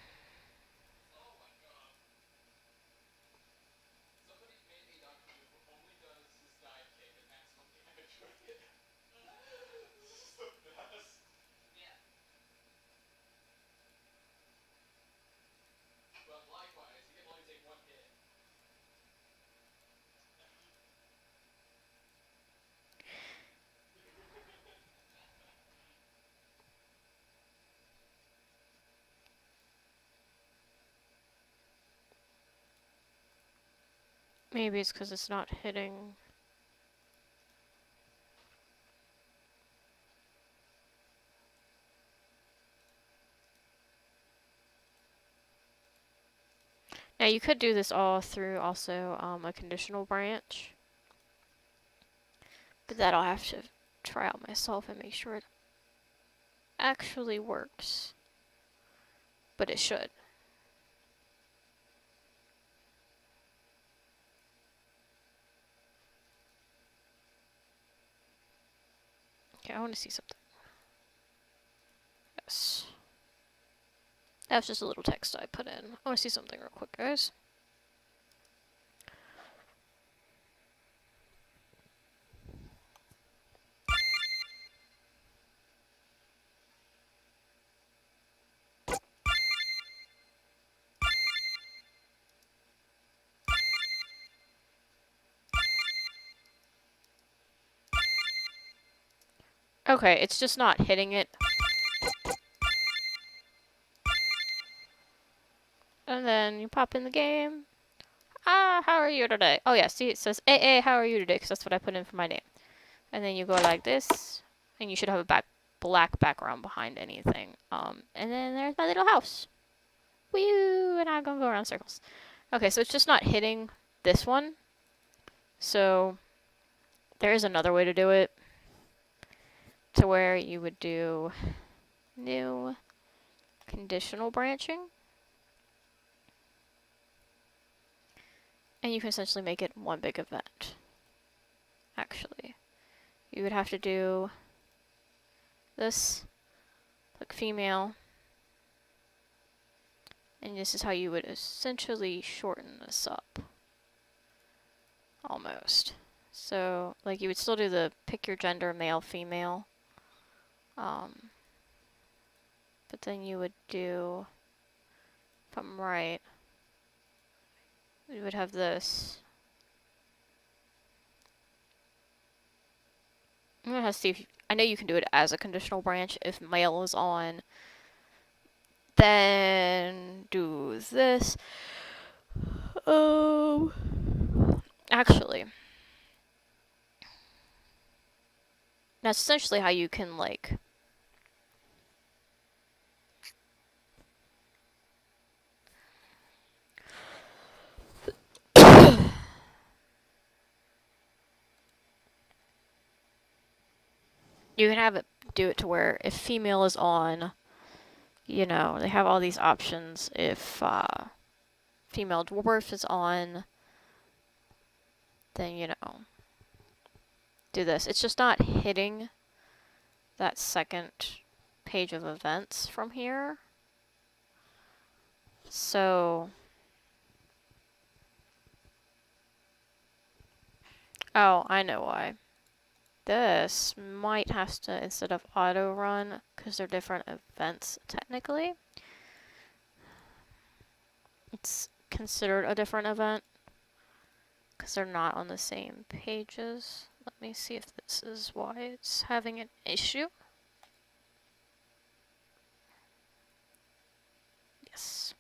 Maybe it's because it's not hitting. Now you could do this all through also a conditional branch, but that I'll have to try out myself and make sure it actually works. But it should. Okay, I want to see something. Yes. That's just a little text I put in. I want to see something real quick, guys. Okay, it's just not hitting it. And then you pop in the game. Ah, how are you today? Oh yeah, see it says AA, how are you today? Because that's what I put in for my name. And then you go like this, and you should have a black background behind anything. And then there's my little house. Woo! And I'm gonna go around circles. Okay, so it's just not hitting this one. So there is another way to do it, to where you would do new conditional branching. And you can essentially make it one big event. Actually, you would have to do this, click female, and this is how you would essentially shorten this up. Almost. So, like, you would still do the pick your gender, male, female. But then you would do, if I'm right, you would have this. I'm gonna have to see if I know you can do it as a conditional branch. If male is on, then do this. Oh, actually, that's essentially how you can, like, you can have it do it to where if female is on, you know, they have all these options. If female dwarf is on, then, you know, do this. It's just not hitting that second page of events from here. So, oh, I know why. This might have to, instead of auto run, because they're different events technically, it's considered a different event because they're not on the same pages. Let me see if this is why it's having an issue. Yes.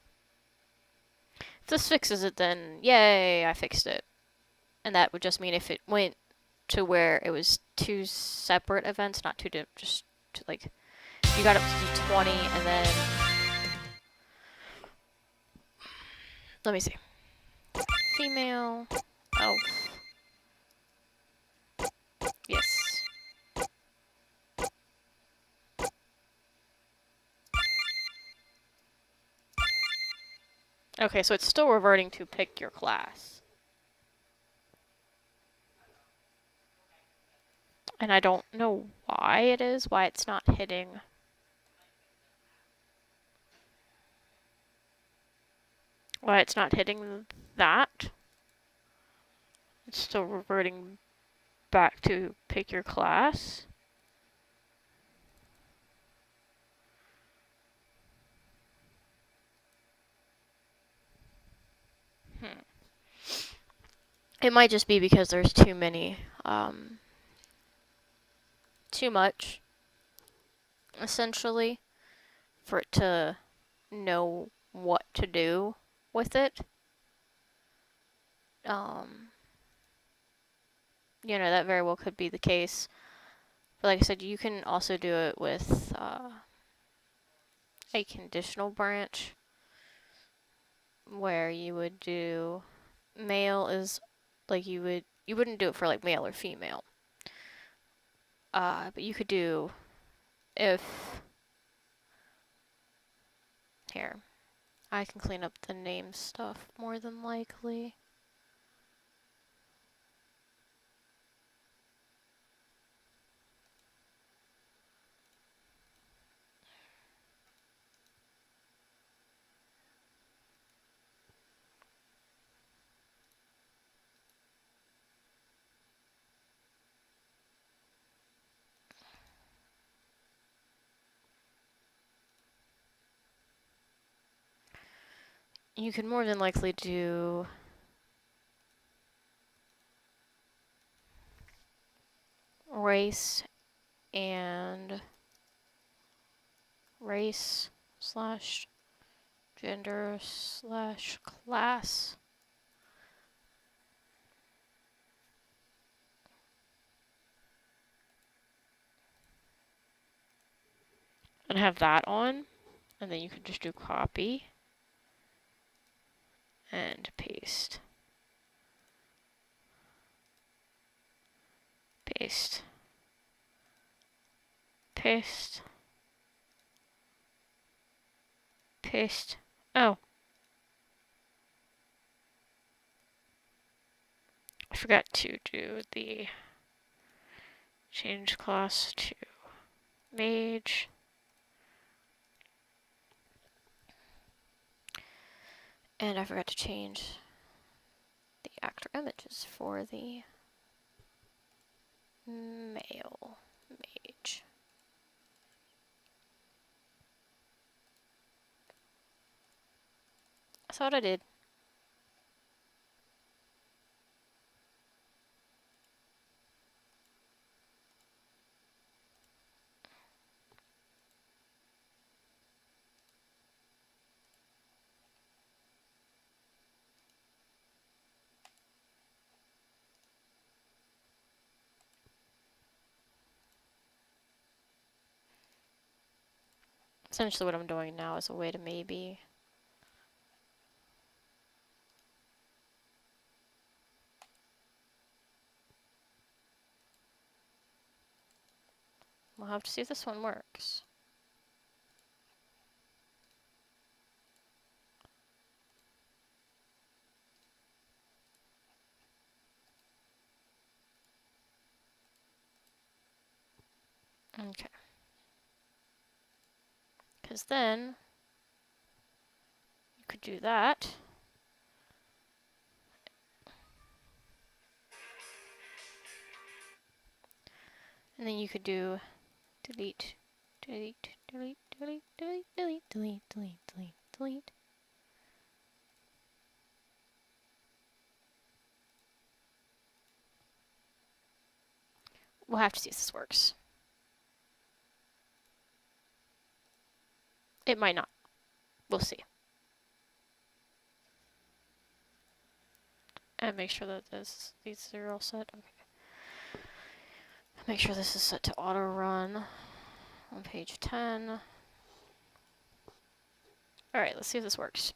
If this fixes it, then yay, I fixed it. And that would just mean if it went to where it was two separate events, not two, just to, like, you got up to 20 and then, let me see. Female, elf, yes. Okay, so it's still reverting to pick your class. And I don't know why it is, why it's not hitting Why it's not hitting that? It's still reverting back to pick your class. Hmm. It might just be because there's too many, too much, essentially, for it to know what to do with it. That very well could be the case. But like I said, you can also do it with a conditional branch where you would do male is like you wouldn't do it for like male or female. But you could do if here. I can clean up the name stuff more than likely. You could more than likely do race and race slash gender slash class. And have that on. And then you can just do copy and paste. Paste. Paste. Paste. Oh. I forgot to do the change class to mage. And I forgot to change the actor images for the male mage. That's what I did. Essentially what I'm doing now is a way to maybe we'll have to see if this one works. Okay. Because then you could do that. And then you could do delete, delete, delete, delete, delete, delete, delete, delete, delete, delete. We'll have to see if this works. It might not. We'll see. And make sure that these are all set. Okay. Make sure this is set to auto run on page 10. Alright, let's see if this works.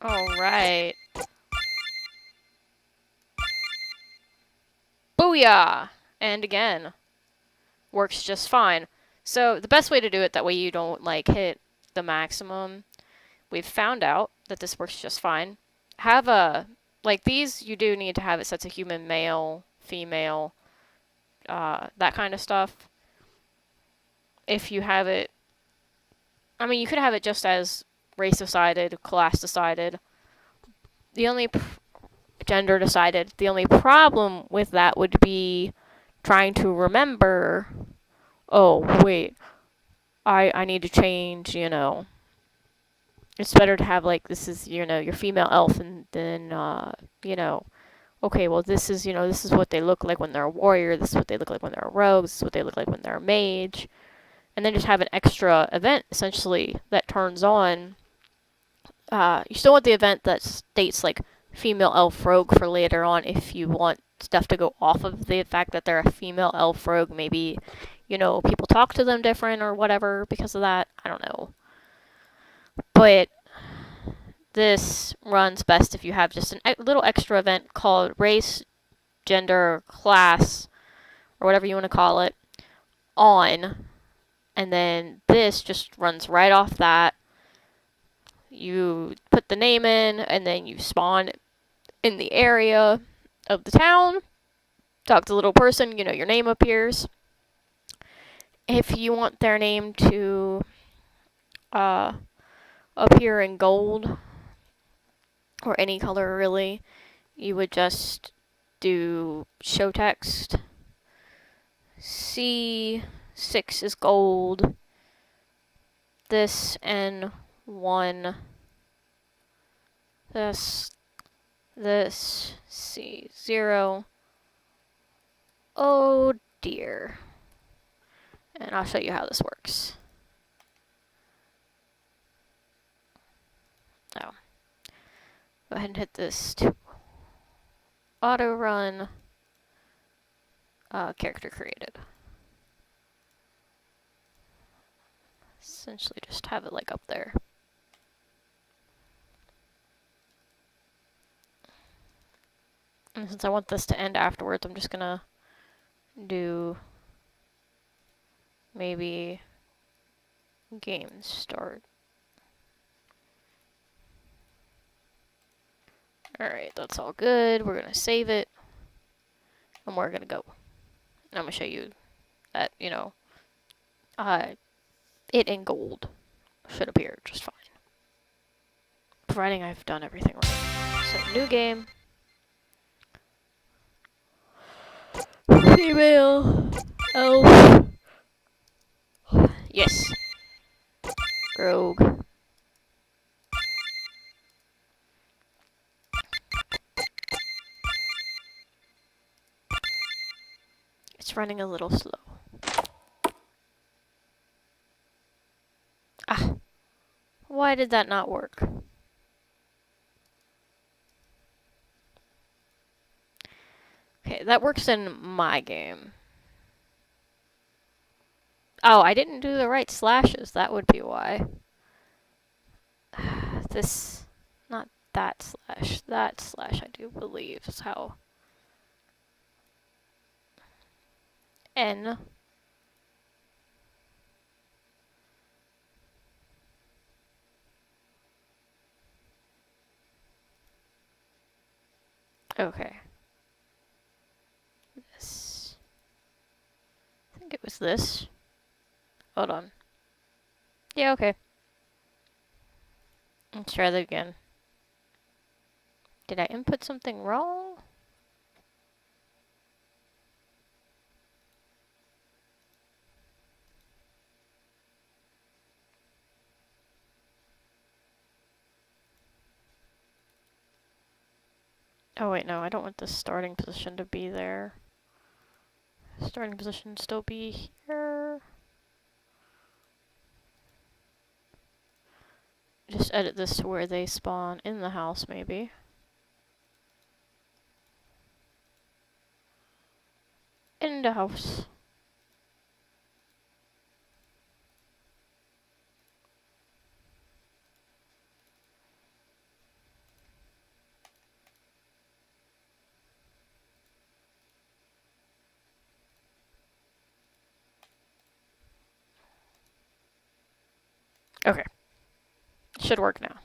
Alright. Booyah! And again, works just fine. So the best way to do it, that way you don't like hit the maximum. We've found out that this works just fine. Have a, like these, you do need to have it set to human, male, female, that kind of stuff. If you have it, I mean, you could have it just as race decided, class decided. The only gender decided. The only problem with that would be trying to remember, oh, wait, I need to change, it's better to have like this is, your female elf, and then you know, okay, well this is what they look like when they're a warrior, this is what they look like when they're a rogue, this is what they look like when they're a mage. And then just have an extra event essentially that turns on. You still want the event that states like female elf rogue for later on if you want stuff to go off of the fact that they're a female elf rogue. Maybe, people talk to them different or whatever because of that. I don't know. But this runs best if you have just a little extra event called race, gender, class, or whatever you want to call it, on. And then this just runs right off that. You put the name in, and then you spawn in the area of the town. Talk to the little person, your name appears. If you want their name to appear in gold, or any color really, you would just do show text. C6 is gold. This N1. This C0. Oh dear. And I'll show you how this works. Oh. Go ahead and hit this to auto run. Character created. Essentially just have it like up there. And since I want this to end afterwards, I'm just gonna do maybe game start. Alright, that's all good. We're gonna save it. And we're gonna go. And I'm gonna show you that, it in gold should appear just fine. Providing I've done everything right. So, new game. Female. Elf. Yes. Rogue. It's running a little slow. Ah. Why did that not work? Okay, that works in my game. Oh, I didn't do the right slashes. That would be why. This, not that slash. That slash, I do believe, is how. N. Okay. This. I think it was this. Hold on. Yeah, okay. Let's try that again. Did I input something wrong? Oh wait, no, I don't want the starting position to be there. Starting position still be here. Just edit this to where they spawn in the house, maybe. In the house. Okay. Should work now.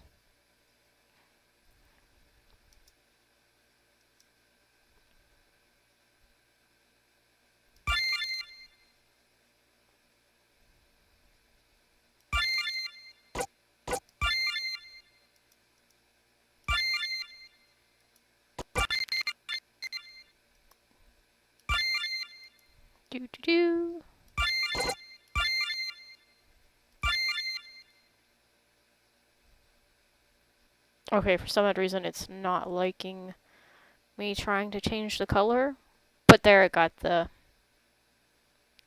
Do do do. Okay, for some odd reason it's not liking me trying to change the color. But there it got the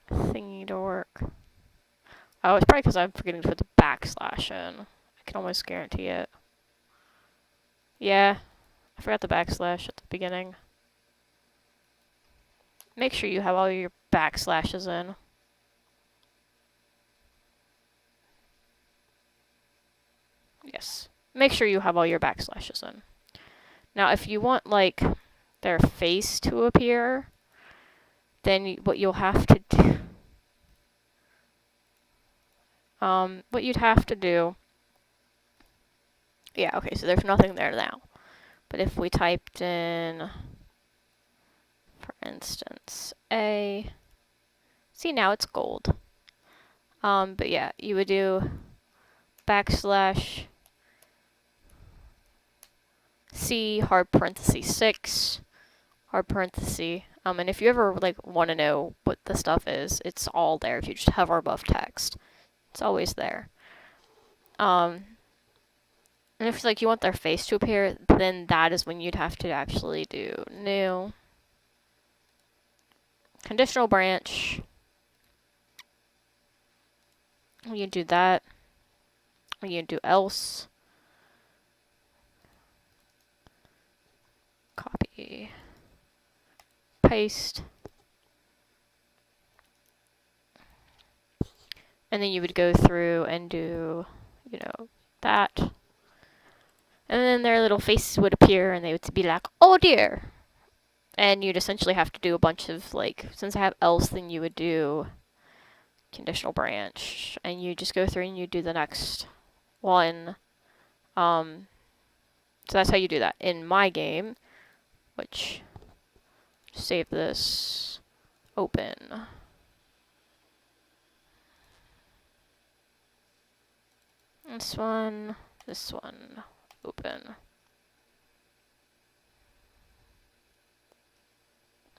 thingy to work. Oh, it's probably because I'm forgetting to put the backslash in. I can almost guarantee it. Yeah, I forgot the backslash at the beginning. Make sure you have all your backslashes in. Yes. Make sure you have all your backslashes in. Now, if you want, like, their face to appear, then what you'll have to do... what you'd have to do... Yeah, okay, so there's nothing there now. But if we typed in, for instance, A... See, now it's gold. But yeah, you would do backslash C hard parenthesis 6 hard parenthesis. And if you ever like want to know what the stuff is, it's all there. If you just hover above text, it's always there. And if like you want their face to appear, then that is when you'd have to actually do new conditional branch. You do that. You do else. Copy. Paste. And then you would go through and do, you know, that. And then their little faces would appear and they would be like, oh dear. And you'd essentially have to do a bunch of, like, since I have else, then you would do conditional branch. And you just go through and you do the next one. So that's how you do that. In my game, which, save this, open. This one, open.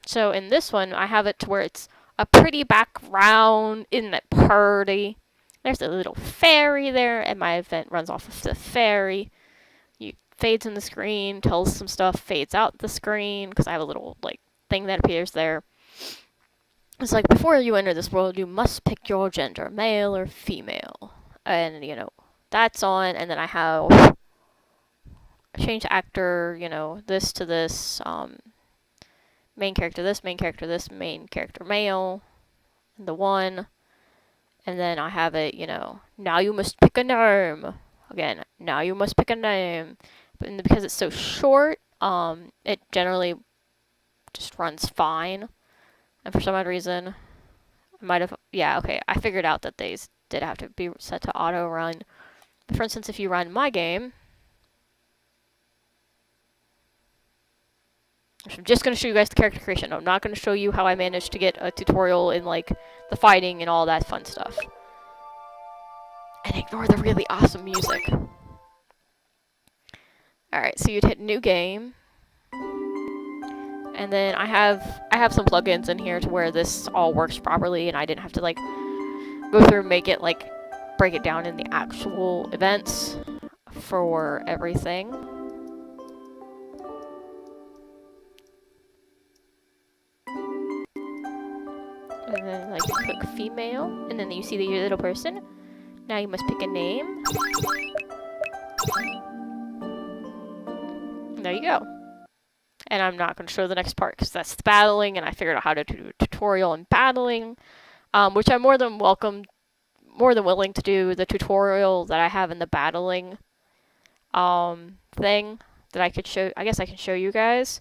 So in this one, I have it to where it's a pretty background. Isn't it pretty? There's a little fairy there, and my event runs off of the fairy. You fades in the screen, tells some stuff, fades out the screen, because I have a little like thing that appears there. It's like, before you enter this world, you must pick your gender, male or female. And, you know, that's on, and then I have change actor, you know, this to this, main character this, main character this, main character male, and the one. And then I have it, you know, now you must pick a name. Again, now you must pick a name. But because it's so short, it generally just runs fine. And for some odd reason, I might have, yeah, okay, I figured out that these did have to be set to auto run. But for instance, if you run my game, I'm just going to show you guys the character creation. I'm not going to show you how I managed to get a tutorial in, like, the fighting and all that fun stuff. And ignore the really awesome music. Alright, so you'd hit new game. And then I have some plugins in here to where this all works properly, and I didn't have to, like, go through and make it, like, break it down in the actual events for everything. And then, like, you click female, and then you see the little person. Now you must pick a name. And there you go. And I'm not going to show the next part because that's the battling, and I figured out how to do a tutorial in battling, which I'm more than willing to do the tutorial that I have in the battling thing that I could show. I guess I can show you guys.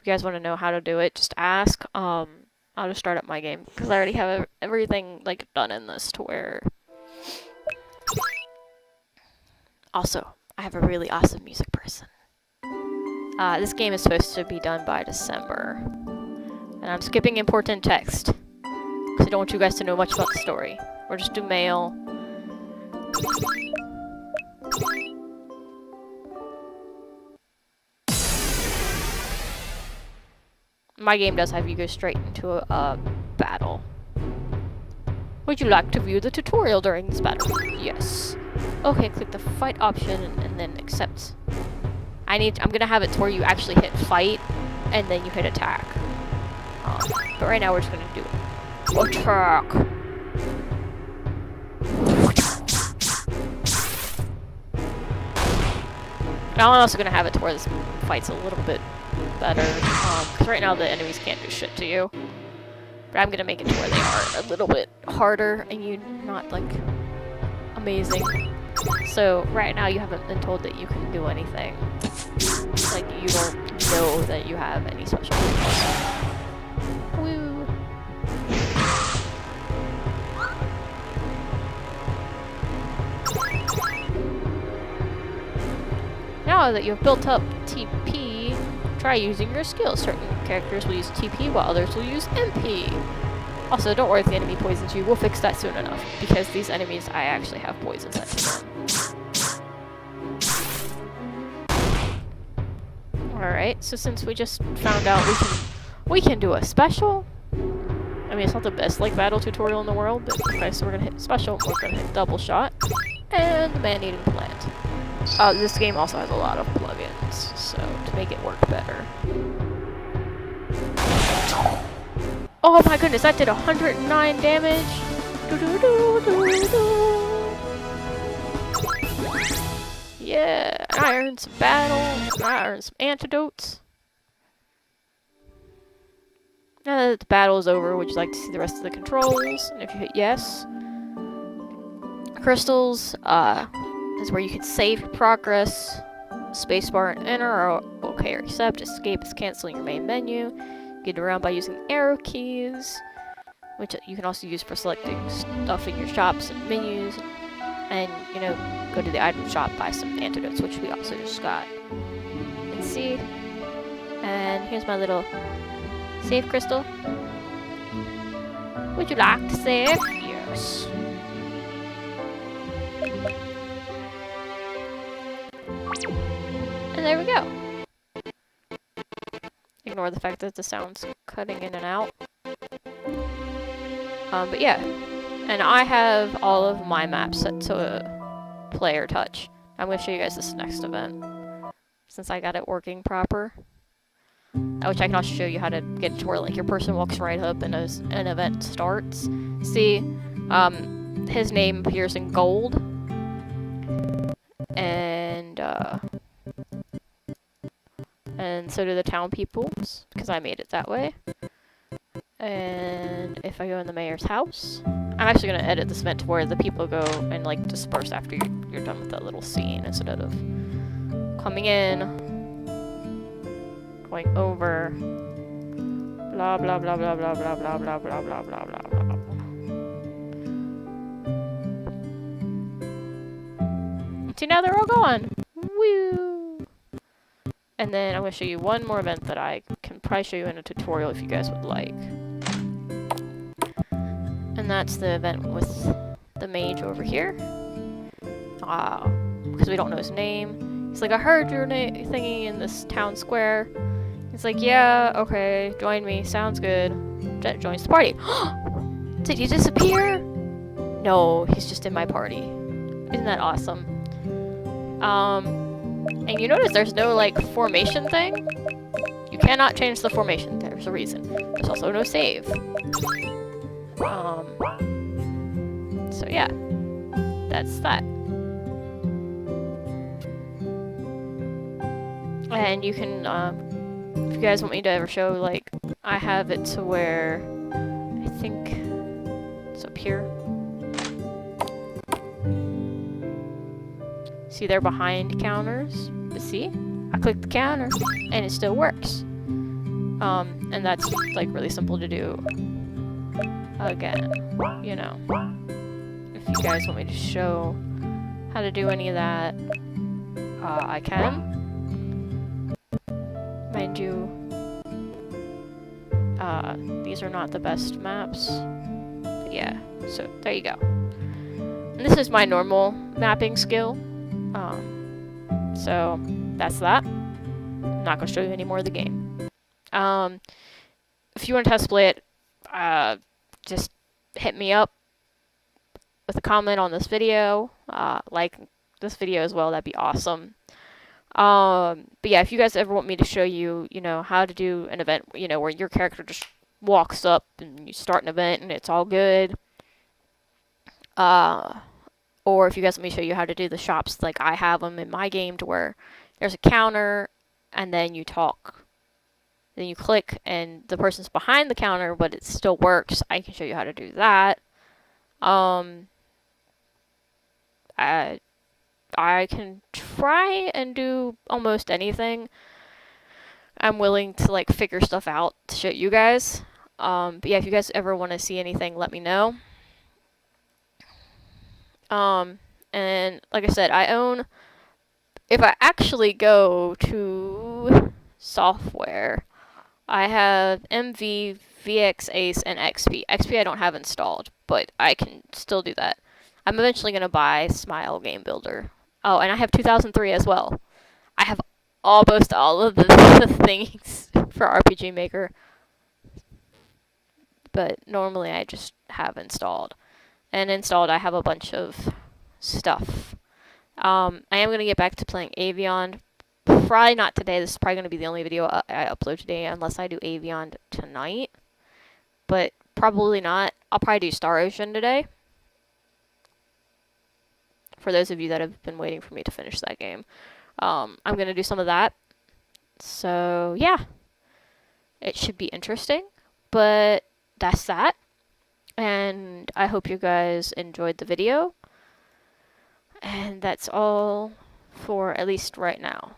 If you guys want to know how to do it, just ask. I'll just start up my game because I already have everything like done in this to where Also, I have a really awesome music person. This game is supposed to be done by December. And I'm skipping important text. Because I don't want you guys to know much about the story. We'll just do mail. My game does have you go straight into a battle. Would you like to view the tutorial during this battle? Yes. Okay, click the fight option and then accept. I'm gonna have it to where you actually hit fight and then you hit attack. But right now we're just gonna do attack. I'm also gonna have it to where this fight's a little bit better, because right now the enemies can't do shit to you. But I'm gonna make it to where they are a little bit harder and you not like amazing. So right now you haven't been told that you can do anything. Like you don't know that you have any special moves. Woo! Now that you've built up TP, try using your skills. Certain characters will use TP while others will use MP. Also, don't worry if the enemy poisons you. We'll fix that soon enough. Because these enemies, I actually have poison set to them. Alright, so since we just found out we can do a special. I mean, it's not the best like battle tutorial in the world, but okay, so we're gonna hit special, we're gonna hit double shot, and the man-eating plant. This game also has a lot of plugins, so to make it work better. Oh my goodness, that did 109 damage! Yeah, I earned some battle, I earned some antidotes. Now that the battle is over, would you like to see the rest of the controls? And if you hit yes, crystals, is where you can save your progress. Spacebar and enter are okay or accept. Escape is canceling your main menu. Get around by using arrow keys, which you can also use for selecting stuff in your shops and menus. And, you know, go to the item shop, buy some antidotes, which we also just got. Let's see. And here's my little save crystal. Would you like to save? Yes. And there we go. Ignore the fact that the sound's cutting in and out. But yeah. And I have all of my maps set to player touch. I'm going to show you guys this next event. Since I got it working proper. Which I can also show you how to get it to where like your person walks right up and an event starts. See, his name appears in gold. And so do the town peoples, because I made it that way. And if I go in the mayor's house, I'm actually going to edit this event to where the people go and like disperse after you're done with that little scene, instead of coming in, going over, blah blah blah blah blah blah blah blah blah blah blah blah blah. See, now they're all gone. Woo! And then I'm going to show you one more event that I can probably show you in a tutorial if you guys would like. And that's the event with the mage over here. Because we don't know his name. He's like, I heard your thingy in this town square. He's like, yeah, okay, join me, sounds good. Jet joins the party. Did he disappear? No, he's just in my party. Isn't that awesome? And you notice there's no, like, formation thing? You cannot change the formation. There's a reason. There's also no save. So yeah. That's that. And you can, if you guys want me to ever show, like, I have it to where, I think it's up here. See, they're behind counters. But see? I click the counter, and it still works. And that's, like, really simple to do. Again, you know. If you guys want me to show how to do any of that, I can. Mind you, these are not the best maps. But yeah, so there you go. And this is my normal mapping skill. So that's that. I'm not going to show you any more of the game. If you want to test play it, just hit me up with a comment on this video. Like this video as well, that'd be awesome. But yeah, if you guys ever want me to show you, how to do an event, where your character just walks up and you start an event and it's all good. Or if you guys want me to show you how to do the shops like I have them in my game, to where there's a counter and then you talk. Then you click and the person's behind the counter, but it still works. I can show you how to do that. I can try and do almost anything. I'm willing to like figure stuff out to show you guys. But yeah, if you guys ever want to see anything, let me know. And like I said, if I actually go to software, I have MV, VX, Ace, and XP. XP I don't have installed, but I can still do that. I'm eventually going to buy Smile Game Builder. Oh, and I have 2003 as well. I have almost all of the things for RPG Maker, but normally I just have installed. And installed, I have a bunch of stuff. I am going to get back to playing Avion. Probably not today. This is probably going to be the only video I upload today, unless I do Avion tonight. But probably not. I'll probably do Star Ocean today. For those of you that have been waiting for me to finish that game. I'm going to do some of that. So, yeah. It should be interesting. But that's that. And I hope you guys enjoyed the video. And that's all for at least right now.